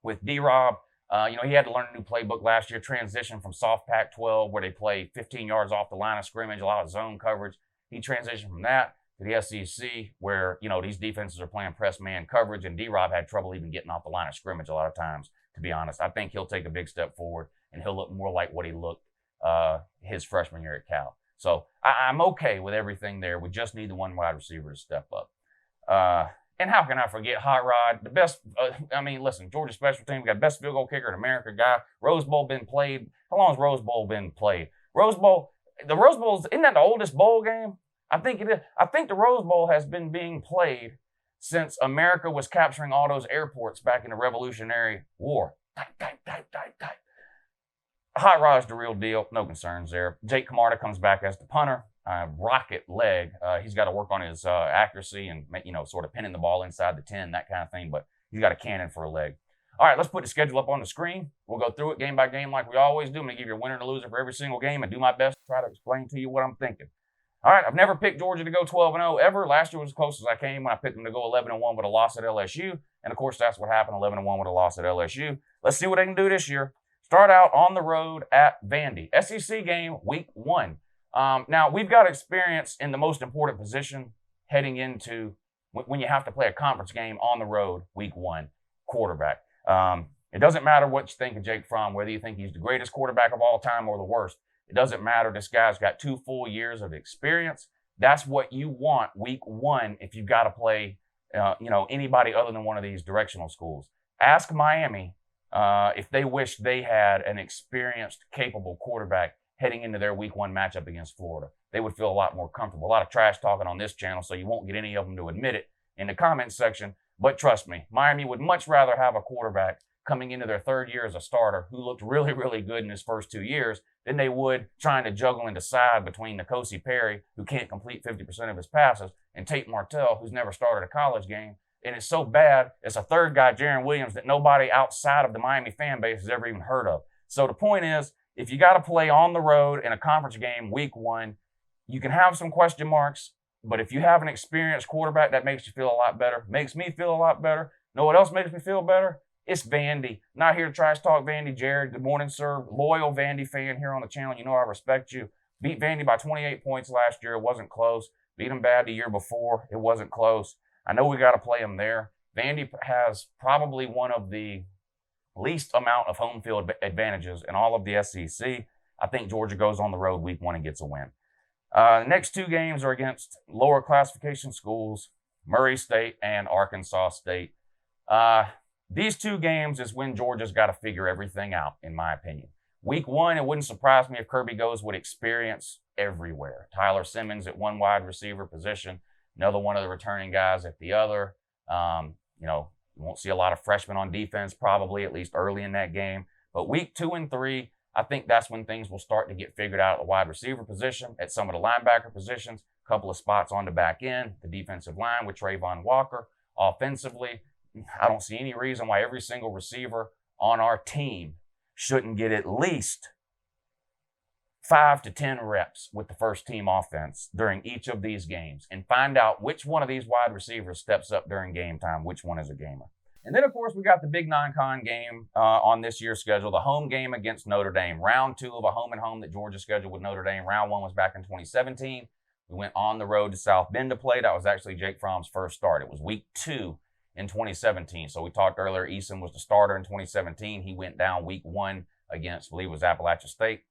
With D-Rob. He had to learn a new playbook last year, transition from soft Pac-12 where they play 15 yards off the line of scrimmage, a lot of zone coverage. He transitioned from that to the SEC where, these defenses are playing press man coverage, and D-Rob had trouble even getting off the line of scrimmage a lot of times, to be honest. I think he'll take a big step forward, and he'll look more like what he looked his freshman year at Cal. So I'm okay with everything there. We just need the one wide receiver to step up. And how can I forget Hot Rod? The best, listen, Georgia special team, we got best field goal kicker in America guy. Rose Bowl been played. How long has Rose Bowl been played? The Rose Bowl, isn't that the oldest bowl game? I think it is. I think the Rose Bowl has been being played since America was capturing all those airports back in the Revolutionary War. Hot Rod's the real deal. No concerns there. Jake Camarda comes back as the punter. Rocket leg. He's got to work on his accuracy and, sort of pinning the ball inside the 10, that kind of thing. But he's got a cannon for a leg. All right, let's put the schedule up on the screen. We'll go through it game by game like we always do. I'm going to give you a winner and a loser for every single game and do my best to try to explain to you what I'm thinking. All right, I've never picked Georgia to go 12-0 ever. Last year was as close as I came when I picked them to go 11-1 with a loss at LSU. And, of course, that's what happened, 11-1 with a loss at LSU. Let's see what they can do this year. Start out on the road at Vandy. SEC game, week 1. Now, we've got experience in the most important position heading into when you have to play a conference game on the road, week 1, quarterback. It doesn't matter what you think of Jake Fromm, whether you think he's the greatest quarterback of all time or the worst. It doesn't matter. This guy's got 2 full years of experience. That's what you want week 1 if you've got to play, anybody other than one of these directional schools. Ask Miami if they wish they had an experienced, capable quarterback heading into their week 1 matchup against Florida. They would feel a lot more comfortable. A lot of trash talking on this channel, so you won't get any of them to admit it in the comments section. But trust me, Miami would much rather have a quarterback coming into their 3rd year as a starter who looked really, really good in his first 2 years than they would trying to juggle and decide between N'Kosi Perry, who can't complete 50% of his passes, and Tate Martell, who's never started a college game. And it's so bad, it's a 3rd guy, Jaron Williams, that nobody outside of the Miami fan base has ever even heard of. So the point is, if you got to play on the road in a conference game week 1, you can have some question marks, but if you have an experienced quarterback, that makes you feel a lot better. Makes me feel a lot better. Know what else makes me feel better? It's Vandy. Not here to trash talk Vandy. Jared, good morning, sir. Loyal Vandy fan here on the channel. You know I respect you. Beat Vandy by 28 points last year. It wasn't close. Beat them bad the year before. It wasn't close. I know we got to play them there. Vandy has probably one of the least amount of home field advantages in all of the SEC. I think Georgia goes on the road week 1 and gets a win. The next 2 games are against lower classification schools, Murray State and Arkansas State. These 2 games is when Georgia's got to figure everything out, in my opinion. Week 1, it wouldn't surprise me if Kirby goes with experience everywhere. Tyler Simmons at one wide receiver position, another one of the returning guys at the other. You won't see a lot of freshmen on defense probably, at least early in that game. But week 2 and 3, I think that's when things will start to get figured out at the wide receiver position, at some of the linebacker positions. a couple of spots on the back end, the defensive line with Trayvon Walker. Offensively, I don't see any reason why every single receiver on our team shouldn't get at least 5 to 10 reps with the first team offense during each of these games and find out which one of these wide receivers steps up during game time, which one is a gamer. And then, of course, we got the big non-con game on this year's schedule, the home game against Notre Dame. Round 2 of a home-and-home that Georgia scheduled with Notre Dame. Round 1 was back in 2017. We went on the road to South Bend to play. That was actually Jake Fromm's first start. It was week 2 in 2017. So we talked earlier, Eason was the starter in 2017. He went down week 1 against, I believe it was Appalachian State.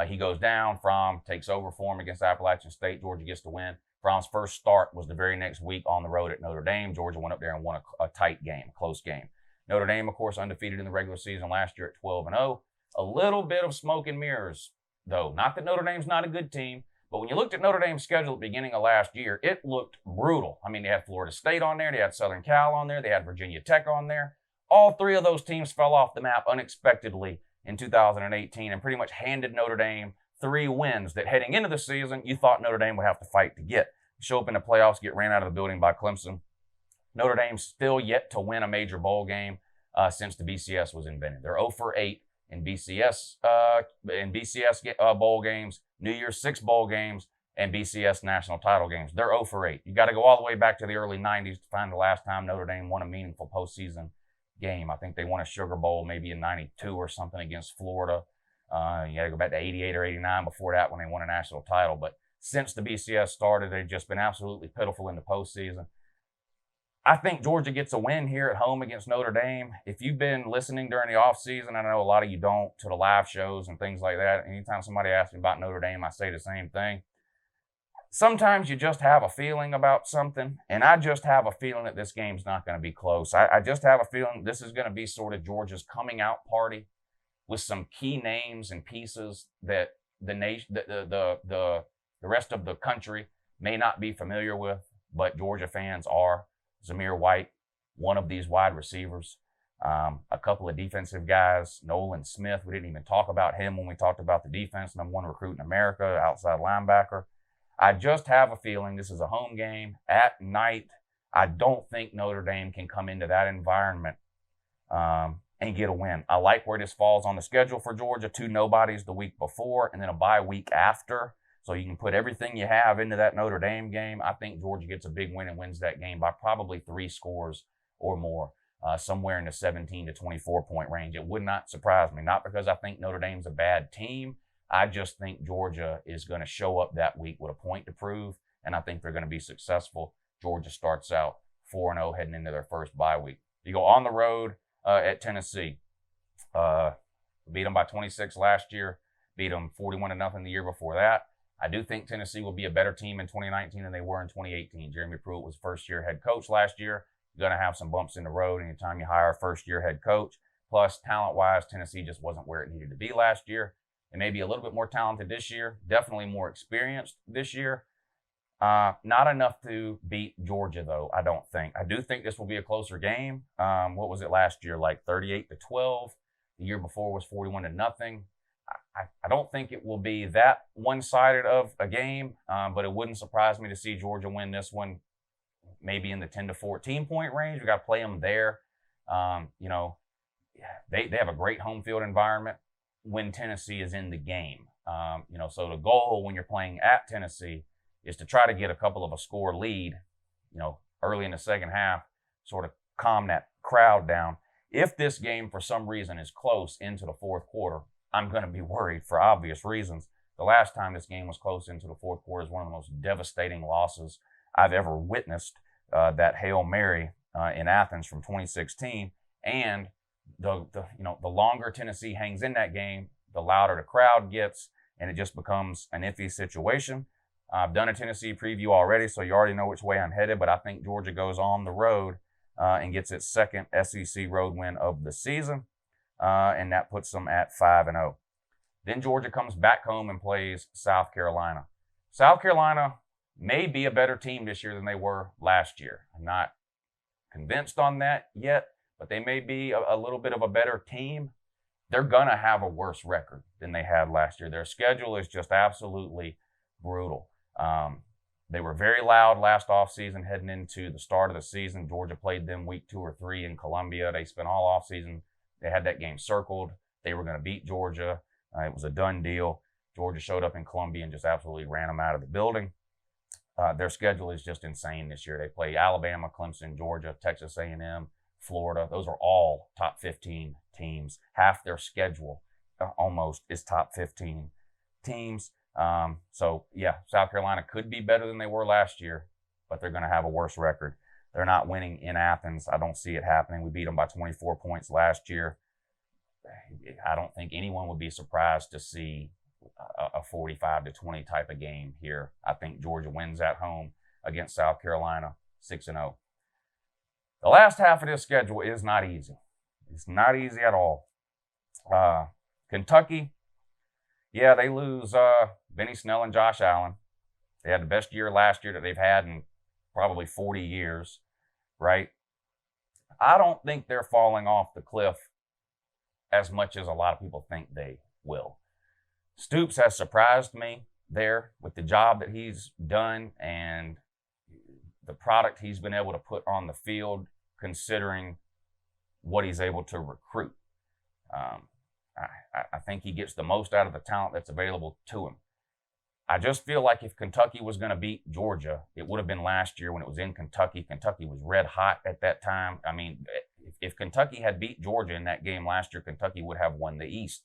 He goes down. Fromm takes over for him against Appalachian State. Georgia gets the win. Fromm's first start was the very next week on the road at Notre Dame. Georgia went up there and won a tight game, a close game. Notre Dame, of course, undefeated in the regular season last year at 12-0. A little bit of smoke and mirrors, though. Not that Notre Dame's not a good team, but when you looked at Notre Dame's schedule at the beginning of last year, it looked brutal. I mean, they had Florida State on there. They had Southern Cal on there. They had Virginia Tech on there. All 3 of those teams fell off the map unexpectedly in 2018 and pretty much handed Notre Dame 3 wins that heading into the season, you thought Notre Dame would have to fight to get. Show up in the playoffs, get ran out of the building by Clemson. Notre Dame's still yet to win a major bowl game since the BCS was invented. They're 0 for 8 in BCS bowl games, New Year's 6 bowl games, and BCS national title games. They're 0 for 8. You got to go all the way back to the early 90s to find the last time Notre Dame won a meaningful postseason game. I think they won a Sugar Bowl maybe in 92 or something against Florida. You got to go back to 88 or 89 before that when they won a national title. But since the BCS started, they've just been absolutely pitiful in the postseason. I think Georgia gets a win here at home against Notre Dame. If you've been listening during the offseason, I know a lot of you don't, to the live shows and things like that. Anytime somebody asks me about Notre Dame, I say the same thing. Sometimes you just have a feeling about something, and I just have a feeling that this game's not going to be close. I just have a feeling this is going to be sort of Georgia's coming out party with some key names and pieces that the rest of the country may not be familiar with, but Georgia fans are. Zamir Wyatt, one of these wide receivers. A couple of defensive guys, Nolan Smith. We didn't even talk about him when we talked about the defense. #1 recruit in America, outside linebacker. I just have a feeling this is a home game at night. I don't think Notre Dame can come into that environment and get a win. I like where this falls on the schedule for Georgia. 2 nobodies the week before and then a bye week after. So you can put everything you have into that Notre Dame game. I think Georgia gets a big win and wins that game by probably 3 scores or more, somewhere in the 17 to 24 point range. It would not surprise me, not because I think Notre Dame's a bad team. I just think Georgia is going to show up that week with a point to prove, and I think they're going to be successful. Georgia starts out 4-0 heading into their first bye week. You go on the road at Tennessee. Beat them by 26 last year. Beat them 41-0 the year before that. I do think Tennessee will be a better team in 2019 than they were in 2018. Jeremy Pruitt was first-year head coach last year. You're going to have some bumps in the road anytime you hire a first-year head coach. Plus, talent-wise, Tennessee just wasn't where it needed to be last year. It may be a little bit more talented this year, definitely more experienced this year. Not enough to beat Georgia, though, I don't think. I do think this will be a closer game. What was it last year, like 38-12? The year before was 41-0. I don't think it will be that one-sided of a game, but it wouldn't surprise me to see Georgia win this one maybe in the 10 to 14 point range. We got to play them there. They have a great home field environment when Tennessee is in the game. So the goal when you're playing at Tennessee is to try to get a couple of a score lead, early in the second half, sort of calm that crowd down. If this game for some reason is close into the fourth quarter, I'm going to be worried for obvious reasons. The last time this game was close into the fourth quarter is one of the most devastating losses I've ever witnessed, that Hail Mary in Athens from 2016. And the longer Tennessee hangs in that game, the louder the crowd gets, and it just becomes an iffy situation. I've done a Tennessee preview already, so you already know which way I'm headed, but I think Georgia goes on the road and gets its second SEC road win of the season. And that puts them at 5-0. Then Georgia comes back home and plays South Carolina. South Carolina may be a better team this year than they were last year. I'm not convinced on that yet, but they may be a little bit of a better team. They're going to have a worse record than they had last year. Their schedule is just absolutely brutal. They were very loud last offseason heading into the start of the season. Georgia played them week 2 or 3 in Columbia. They spent all offseason. They had that game circled. They were going to beat Georgia. It was a done deal. Georgia showed up in Columbia and just absolutely ran them out of the building. Their schedule is just insane this year. They play Alabama, Clemson, Georgia, Texas A&M, Florida. Those are all top 15 teams. Half their schedule almost is top 15 teams. So, yeah, South Carolina could be better than they were last year, but they're going to have a worse record. They're not winning in Athens. I don't see it happening. We beat them by 24 points last year. I don't think anyone would be surprised to see a 45-20 type of game here. I think Georgia wins at home against South Carolina 6-0. The last half of this schedule is not easy. It's not easy at all. Kentucky, yeah, they lose Benny Snell and Josh Allen. They had the best year last year that they've had in probably 40 years, right? I don't think they're falling off the cliff as much as a lot of people think they will. Stoops has surprised me there with the job that he's done and the product he's been able to put on the field, considering what he's able to recruit. I think he gets the most out of the talent that's available to him. I just feel like if Kentucky was going to beat Georgia, it would have been last year when it was in Kentucky. Kentucky was red hot at that time. I mean, if Kentucky had beat Georgia in that game last year, Kentucky would have won the East.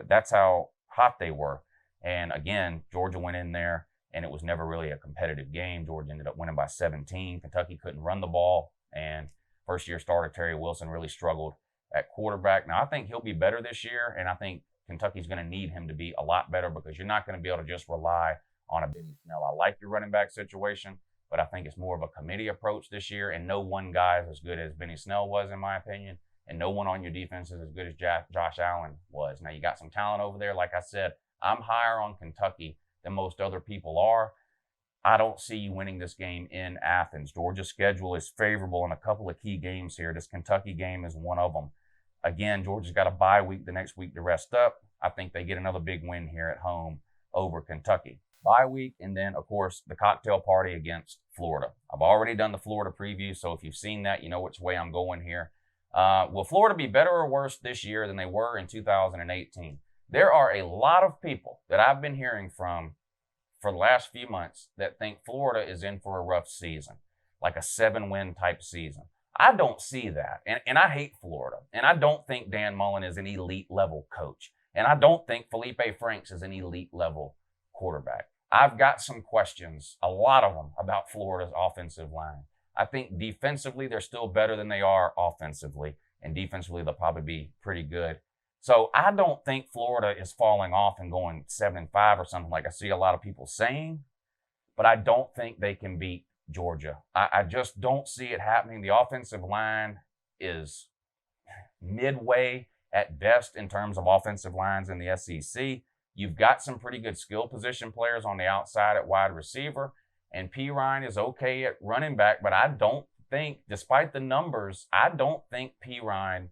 That's how hot they were. And again, Georgia went in there and it was never really a competitive game. Georgia ended up winning by 17. Kentucky couldn't run the ball, and first-year starter Terry Wilson really struggled at quarterback. Now, I think he'll be better this year, and I think Kentucky's going to need him to be a lot better because you're not going to be able to just rely on a Benny Snell. I like your running back situation, but I think it's more of a committee approach this year, and no one guy is as good as Benny Snell was, in my opinion, and no one on your defense is as good as Josh Allen was. Now, you got some talent over there. Like I said, I'm higher on Kentucky than most other people are. I don't see you winning this game in Athens. Georgia's schedule is favorable in a couple of key games here. This Kentucky game is one of them. Again, Georgia's got a bye week the next week to rest up. I think they get another big win here at home over Kentucky. Bye week, and then, of course, the cocktail party against Florida. I've already done the Florida preview, so if you've seen that, you know which way I'm going here. Will Florida be better or worse this year than they were in 2018? There are a lot of people that I've been hearing from for the last few months that think Florida is in for a rough season, like a 7-win type season. I don't see that, and I hate Florida, and I don't think Dan Mullen is an elite-level coach, and I don't think Felipe Franks is an elite-level quarterback. I've got some questions, a lot of them, about Florida's offensive line. I think defensively they're still better than they are offensively, and defensively they'll probably be pretty good. So I don't think Florida is falling off and going 7-5 or something like I see a lot of people saying, but I don't think they can beat Georgia. I just don't see it happening. The offensive line is midway at best in terms of offensive lines in the SEC. You've got some pretty good skill position players on the outside at wide receiver, and P. Ryan is okay at running back, but I don't think, despite the numbers, I don't think P. Ryan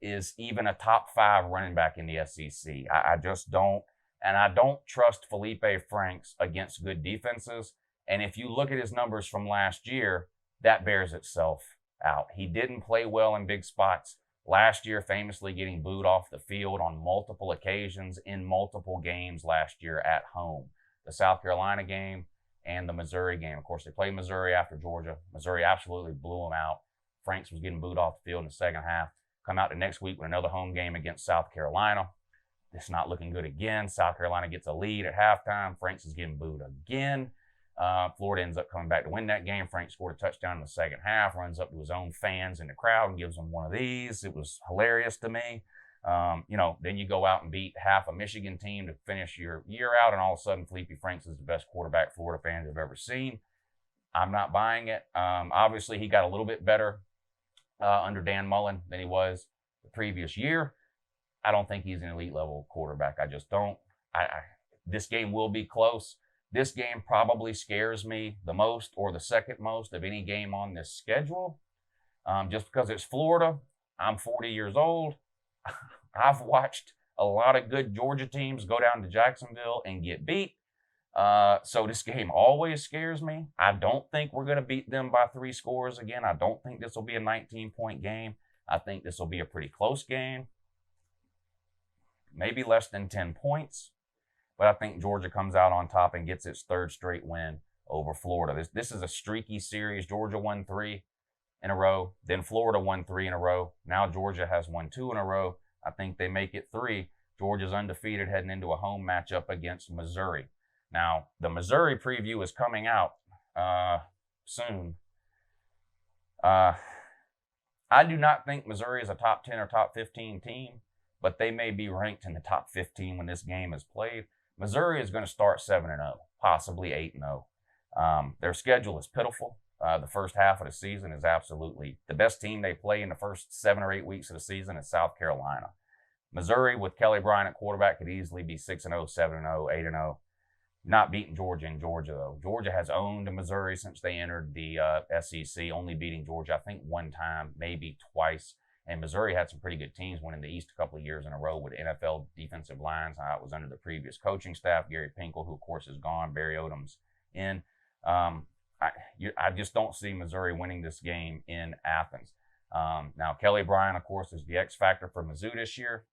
is even a top 5 running back in the SEC. I just don't, and I don't trust Felipe Franks against good defenses. And if you look at his numbers from last year, that bears itself out. He didn't play well in big spots last year, famously getting booed off the field on multiple occasions in multiple games last year at home. The South Carolina game and the Missouri game. Of course, they played Missouri after Georgia. Missouri absolutely blew them out. Franks was getting booed off the field in the second half. Come out the next week with another home game against South Carolina. It's not looking good again. South Carolina gets a lead at halftime. Franks is getting booed again. Florida ends up coming back to win that game. Frank scored a touchdown in the second half, runs up to his own fans in the crowd and gives them one of these. It was hilarious to me. Then you go out and beat half a Michigan team to finish your year out, and all of a sudden Felipe Franks is the best quarterback Florida fans have ever seen. I'm not buying it. Obviously, he got a little bit better under Dan Mullen than he was the previous year. I don't think he's an elite-level quarterback. I just don't. This game will be close. This game probably scares me the most or the second most of any game on this schedule. Just because it's Florida. I'm 40 years old. I've watched a lot of good Georgia teams go down to Jacksonville and get beat. So this game always scares me. I don't think we're going to beat them by 3 scores again. I don't think this will be a 19-point game. I think this will be a pretty close game. Maybe less than 10 points. But I think Georgia comes out on top and gets its 3rd straight win over Florida. This is a streaky series. Georgia won 3 in a row. Then Florida won 3 in a row. Now Georgia has won 2 in a row. I think they make it 3. Georgia's undefeated heading into a home matchup against Missouri. Now, the Missouri preview is coming out soon. I do not think Missouri is a top 10 or top 15 team, but they may be ranked in the top 15 when this game is played. Missouri is going to start 7-0, possibly 8-0. Their schedule is pitiful. The first half of the season is absolutely the best team they play in the first 7 or 8 weeks of the season is South Carolina. Missouri with Kelly Bryant at quarterback could easily be 6-0, 7-0, 8-0. Not beating Georgia in Georgia, though. Georgia has owned Missouri since they entered the SEC, only beating Georgia, I think, 1 time, maybe twice. And Missouri had some pretty good teams winning the East a couple of years in a row with NFL defensive lines. It was under the previous coaching staff, Gary Pinkel, who, of course, is gone. Barry Odom's in. I just don't see Missouri winning this game in Athens. Now, Kelly Bryant, of course, is the X factor for Mizzou this year.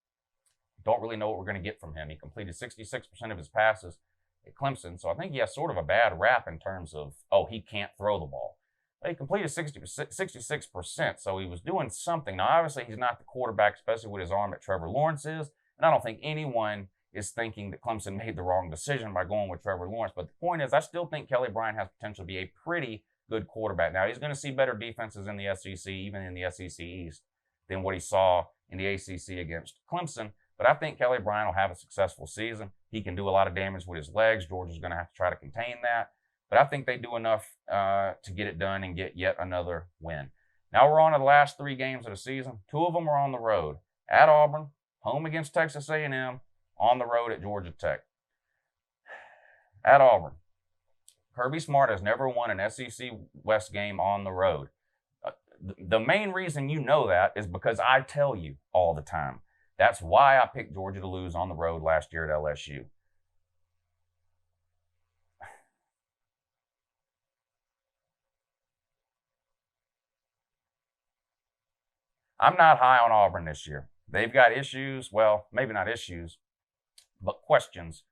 Don't really know what we're going to get from him. He completed 66% of his passes at Clemson, so I think he has sort of a bad rap in terms of, he can't throw the ball. But he completed 66%, so he was doing something. Now, obviously, he's not the quarterback, especially with his arm that Trevor Lawrence is, and I don't think anyone is thinking that Clemson made the wrong decision by going with Trevor Lawrence. But the point is, I still think Kelly Bryant has potential to be a pretty good quarterback. Now, he's going to see better defenses in the SEC, even in the SEC East, than what he saw in the ACC against Clemson. But I think Kelly Bryant will have a successful season. He can do a lot of damage with his legs. Georgia's going to have to try to contain that. But I think they do enough to get it done and get yet another win. Now we're on to the last 3 games of the season. 2 of them are on the road. At Auburn, home against Texas A&M, on the road at Georgia Tech. At Auburn, Kirby Smart has never won an SEC West game on the road. The main reason you know that is because I tell you all the time. That's why I picked Georgia to lose on the road last year at LSU. I'm not high on Auburn this year. They've got issues, well, maybe not issues, but questions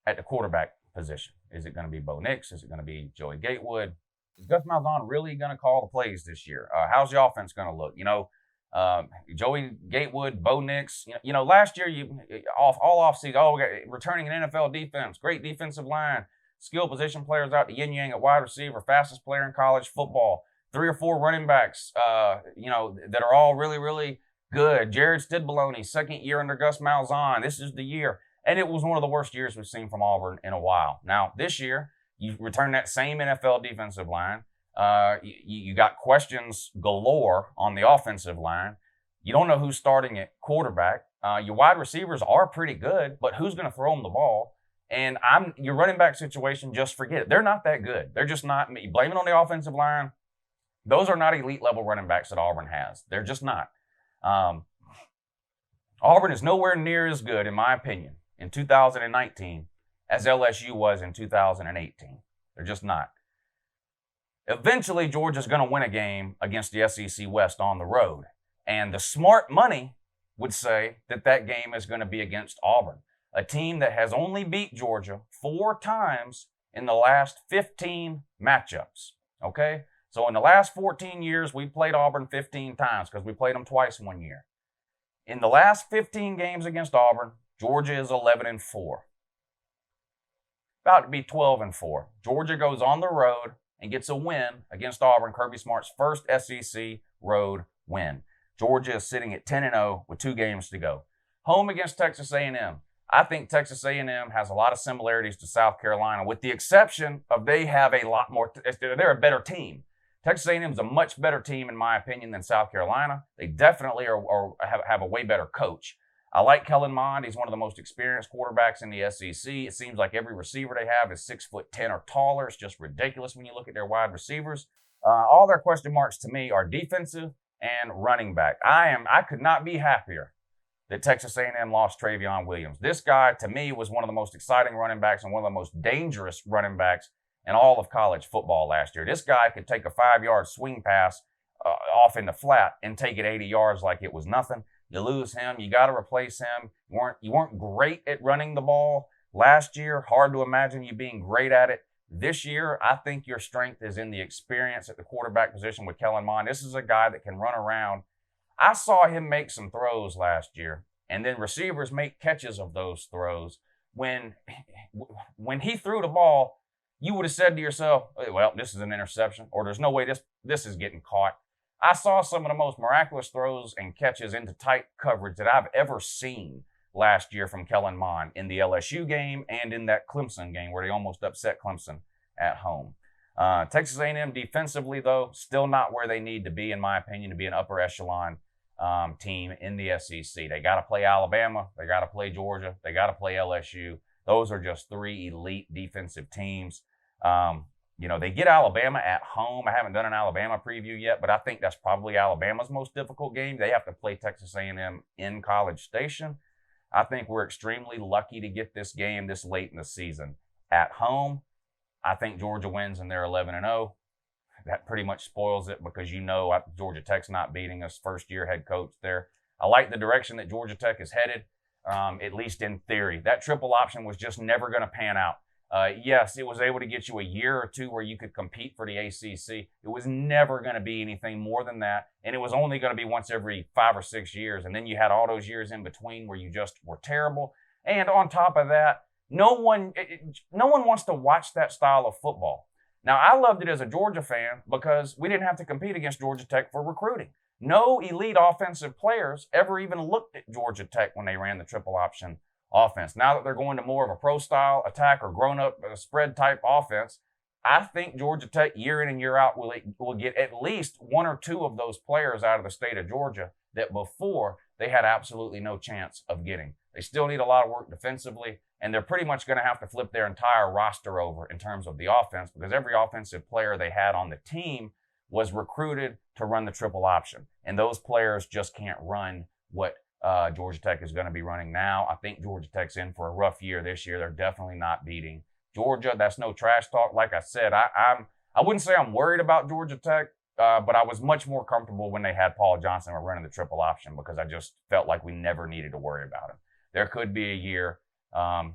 at the quarterback position. Is it going to be Bo Nix? Is it going to be Joey Gatewood? Is Gus Malzahn really going to call the plays this year? How's the offense going to look? Joey Gatewood, Bo Nix. Last year all offseason, returning an NFL defense, great defensive line, skill position players out to yin yang at wide receiver, fastest player in college football, 3 or 4 running backs, that are all really, really good. Jared Stidbaloney, 2nd year under Gus Malzahn. This is the year. And it was one of the worst years we've seen from Auburn in a while. Now, this year, you return that same NFL defensive line. You got questions galore on the offensive line. You don't know who's starting at quarterback. Your wide receivers are pretty good, but who's going to throw them the ball? And your running back situation, just forget it. They're not that good. They're just not. You blame it on the offensive line. Those are not elite level running backs that Auburn has. They're just not. Auburn is nowhere near as good, in my opinion, in 2019 as LSU was in 2018. They're just not. Eventually, Georgia's going to win a game against the SEC West on the road. And the smart money would say that that game is going to be against Auburn, a team that has only beat Georgia 4 times in the last 15 matchups. Okay? So in the last 14 years, we played Auburn 15 times because we played them twice one year. In the last 15 games against Auburn, Georgia is 11-4. About to be 12-4. Georgia goes on the road and gets a win against Auburn, Kirby Smart's first SEC road win. Georgia is sitting at 10-0 with 2 games to go. Home against Texas A&M. I think Texas A&M has a lot of similarities to South Carolina, with the exception of they have a lot more. They're a better team. Texas A&M is a much better team, in my opinion, than South Carolina. They definitely have a way better coach. I like Kellen Mond. He's one of the most experienced quarterbacks in the SEC. It seems like every receiver they have is 6'10" or taller. It's just ridiculous when you look at their wide receivers. All their question marks to me are defensive and running back. I could not be happier that Texas A&M lost Travion Williams. This guy, to me, was one of the most exciting running backs and one of the most dangerous running backs in all of college football last year. This guy could take a 5-yard swing pass off in the flat and take it 80 yards like it was nothing. You lose him, you got to replace him. You weren't great at running the ball last year. Hard to imagine you being great at it this year. I think your strength is in the experience at the quarterback position with Kellen Mond. This is a guy that can run around. I saw him make some throws last year, and then receivers make catches of those throws. When he threw the ball, you would have said to yourself, well, this is an interception, or there's no way this is getting caught. I saw some of the most miraculous throws and catches into tight coverage that I've ever seen last year from Kellen Mond in the LSU game and in that Clemson game where they almost upset Clemson at home. Texas A&M defensively, though, still not where they need to be, in my opinion, to be an upper echelon team in the SEC. They got to play Alabama. They got to play Georgia. They got to play LSU. Those are just 3 elite defensive teams. They get Alabama at home. I haven't done an Alabama preview yet, but I think that's probably Alabama's most difficult game. They have to play Texas A&M in College Station. I think we're extremely lucky to get this game this late in the season. At home, I think Georgia wins and they're 11-0. That pretty much spoils it because Georgia Tech's not beating us, first-year head coach there. I like the direction that Georgia Tech is headed, at least in theory. That triple option was just never going to pan out. Yes, it was able to get you a year or two where you could compete for the ACC. It was never going to be anything more than that, and it was only going to be once every 5 or 6 years, and then you had all those years in between where you just were terrible. And on top of that, no one wants to watch that style of football. Now, I loved it as a Georgia fan because we didn't have to compete against Georgia Tech for recruiting. No elite offensive players ever even looked at Georgia Tech when they ran the triple option offense. Now that they're going to more of a pro-style attack or grown-up spread-type offense, I think Georgia Tech year in and year out will get at least 1 or 2 of those players out of the state of Georgia that before they had absolutely no chance of getting. They still need a lot of work defensively, and they're pretty much going to have to flip their entire roster over in terms of the offense because every offensive player they had on the team was recruited to run the triple option, and those players just can't run what Georgia Tech is going to be running now. I think Georgia Tech's in for a rough year this year. They're definitely not beating Georgia. That's no trash talk. Like I said, I wouldn't say I'm worried about Georgia Tech, but I was much more comfortable when they had Paul Johnson running the triple option because I just felt like we never needed to worry about him. There could be a year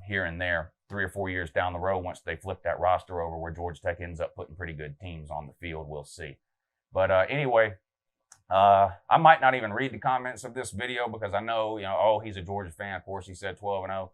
here and there, 3 or 4 years down the road once they flip that roster over where Georgia Tech ends up putting pretty good teams on the field. We'll see. But anyway, I might not even read the comments of this video because I know, oh, he's a Georgia fan. Of course, he said 12-0.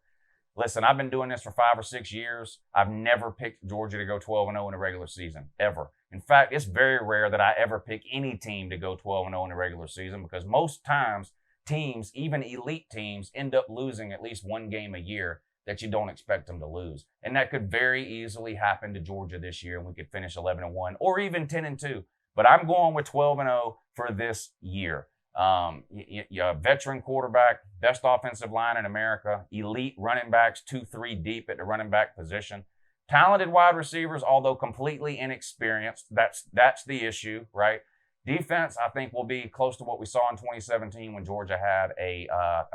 Listen, I've been doing this for 5 or 6 years. I've never picked Georgia to go 12-0 in the regular season, ever. In fact, it's very rare that I ever pick any team to go 12-0 in the regular season because most times teams, even elite teams, end up losing at least 1 game a year that you don't expect them to lose. And that could very easily happen to Georgia this year, and we could finish 11-1 or even 10-2. But I'm going with 12-0 for this year. Veteran quarterback, best offensive line in America, elite running backs, 2-3 deep at the running back position, talented wide receivers, although completely inexperienced. That's the issue, right? Defense, I think, will be close to what we saw in 2017 when Georgia had a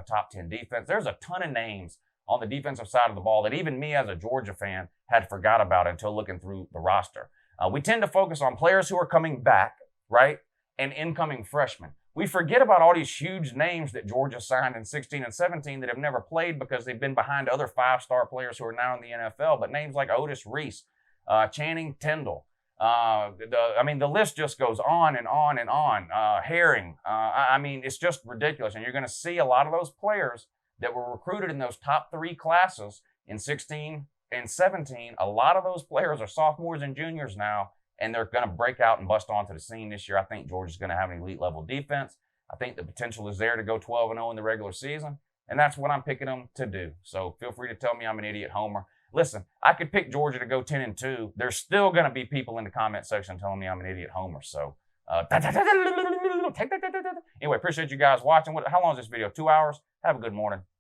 top 10 defense. There's a ton of names on the defensive side of the ball that even me as a Georgia fan had forgot about until looking through the roster. We tend to focus on players who are coming back, right, and incoming freshmen. We forget about all these huge names that Georgia signed in 16 and 17 that have never played because they've been behind other 5-star players who are now in the NFL. But names like Otis Reese, Channing Tindall, the list just goes on and on and on. Herring, it's just ridiculous. And you're going to see a lot of those players that were recruited in those top 3 classes in 16 and 17. A lot of those players are sophomores and juniors now, and they're going to break out and bust onto the scene this year. I think Georgia's going to have an elite level defense. I think the potential is there to go 12-0 in the regular season, and that's what I'm picking them to do. So feel free to tell me I'm an idiot homer. Listen, I could pick Georgia to go 10-2. There's still going to be people in the comment section telling me I'm an idiot homer. So anyway, appreciate you guys watching. How long is this video? 2 hours? Have a good morning.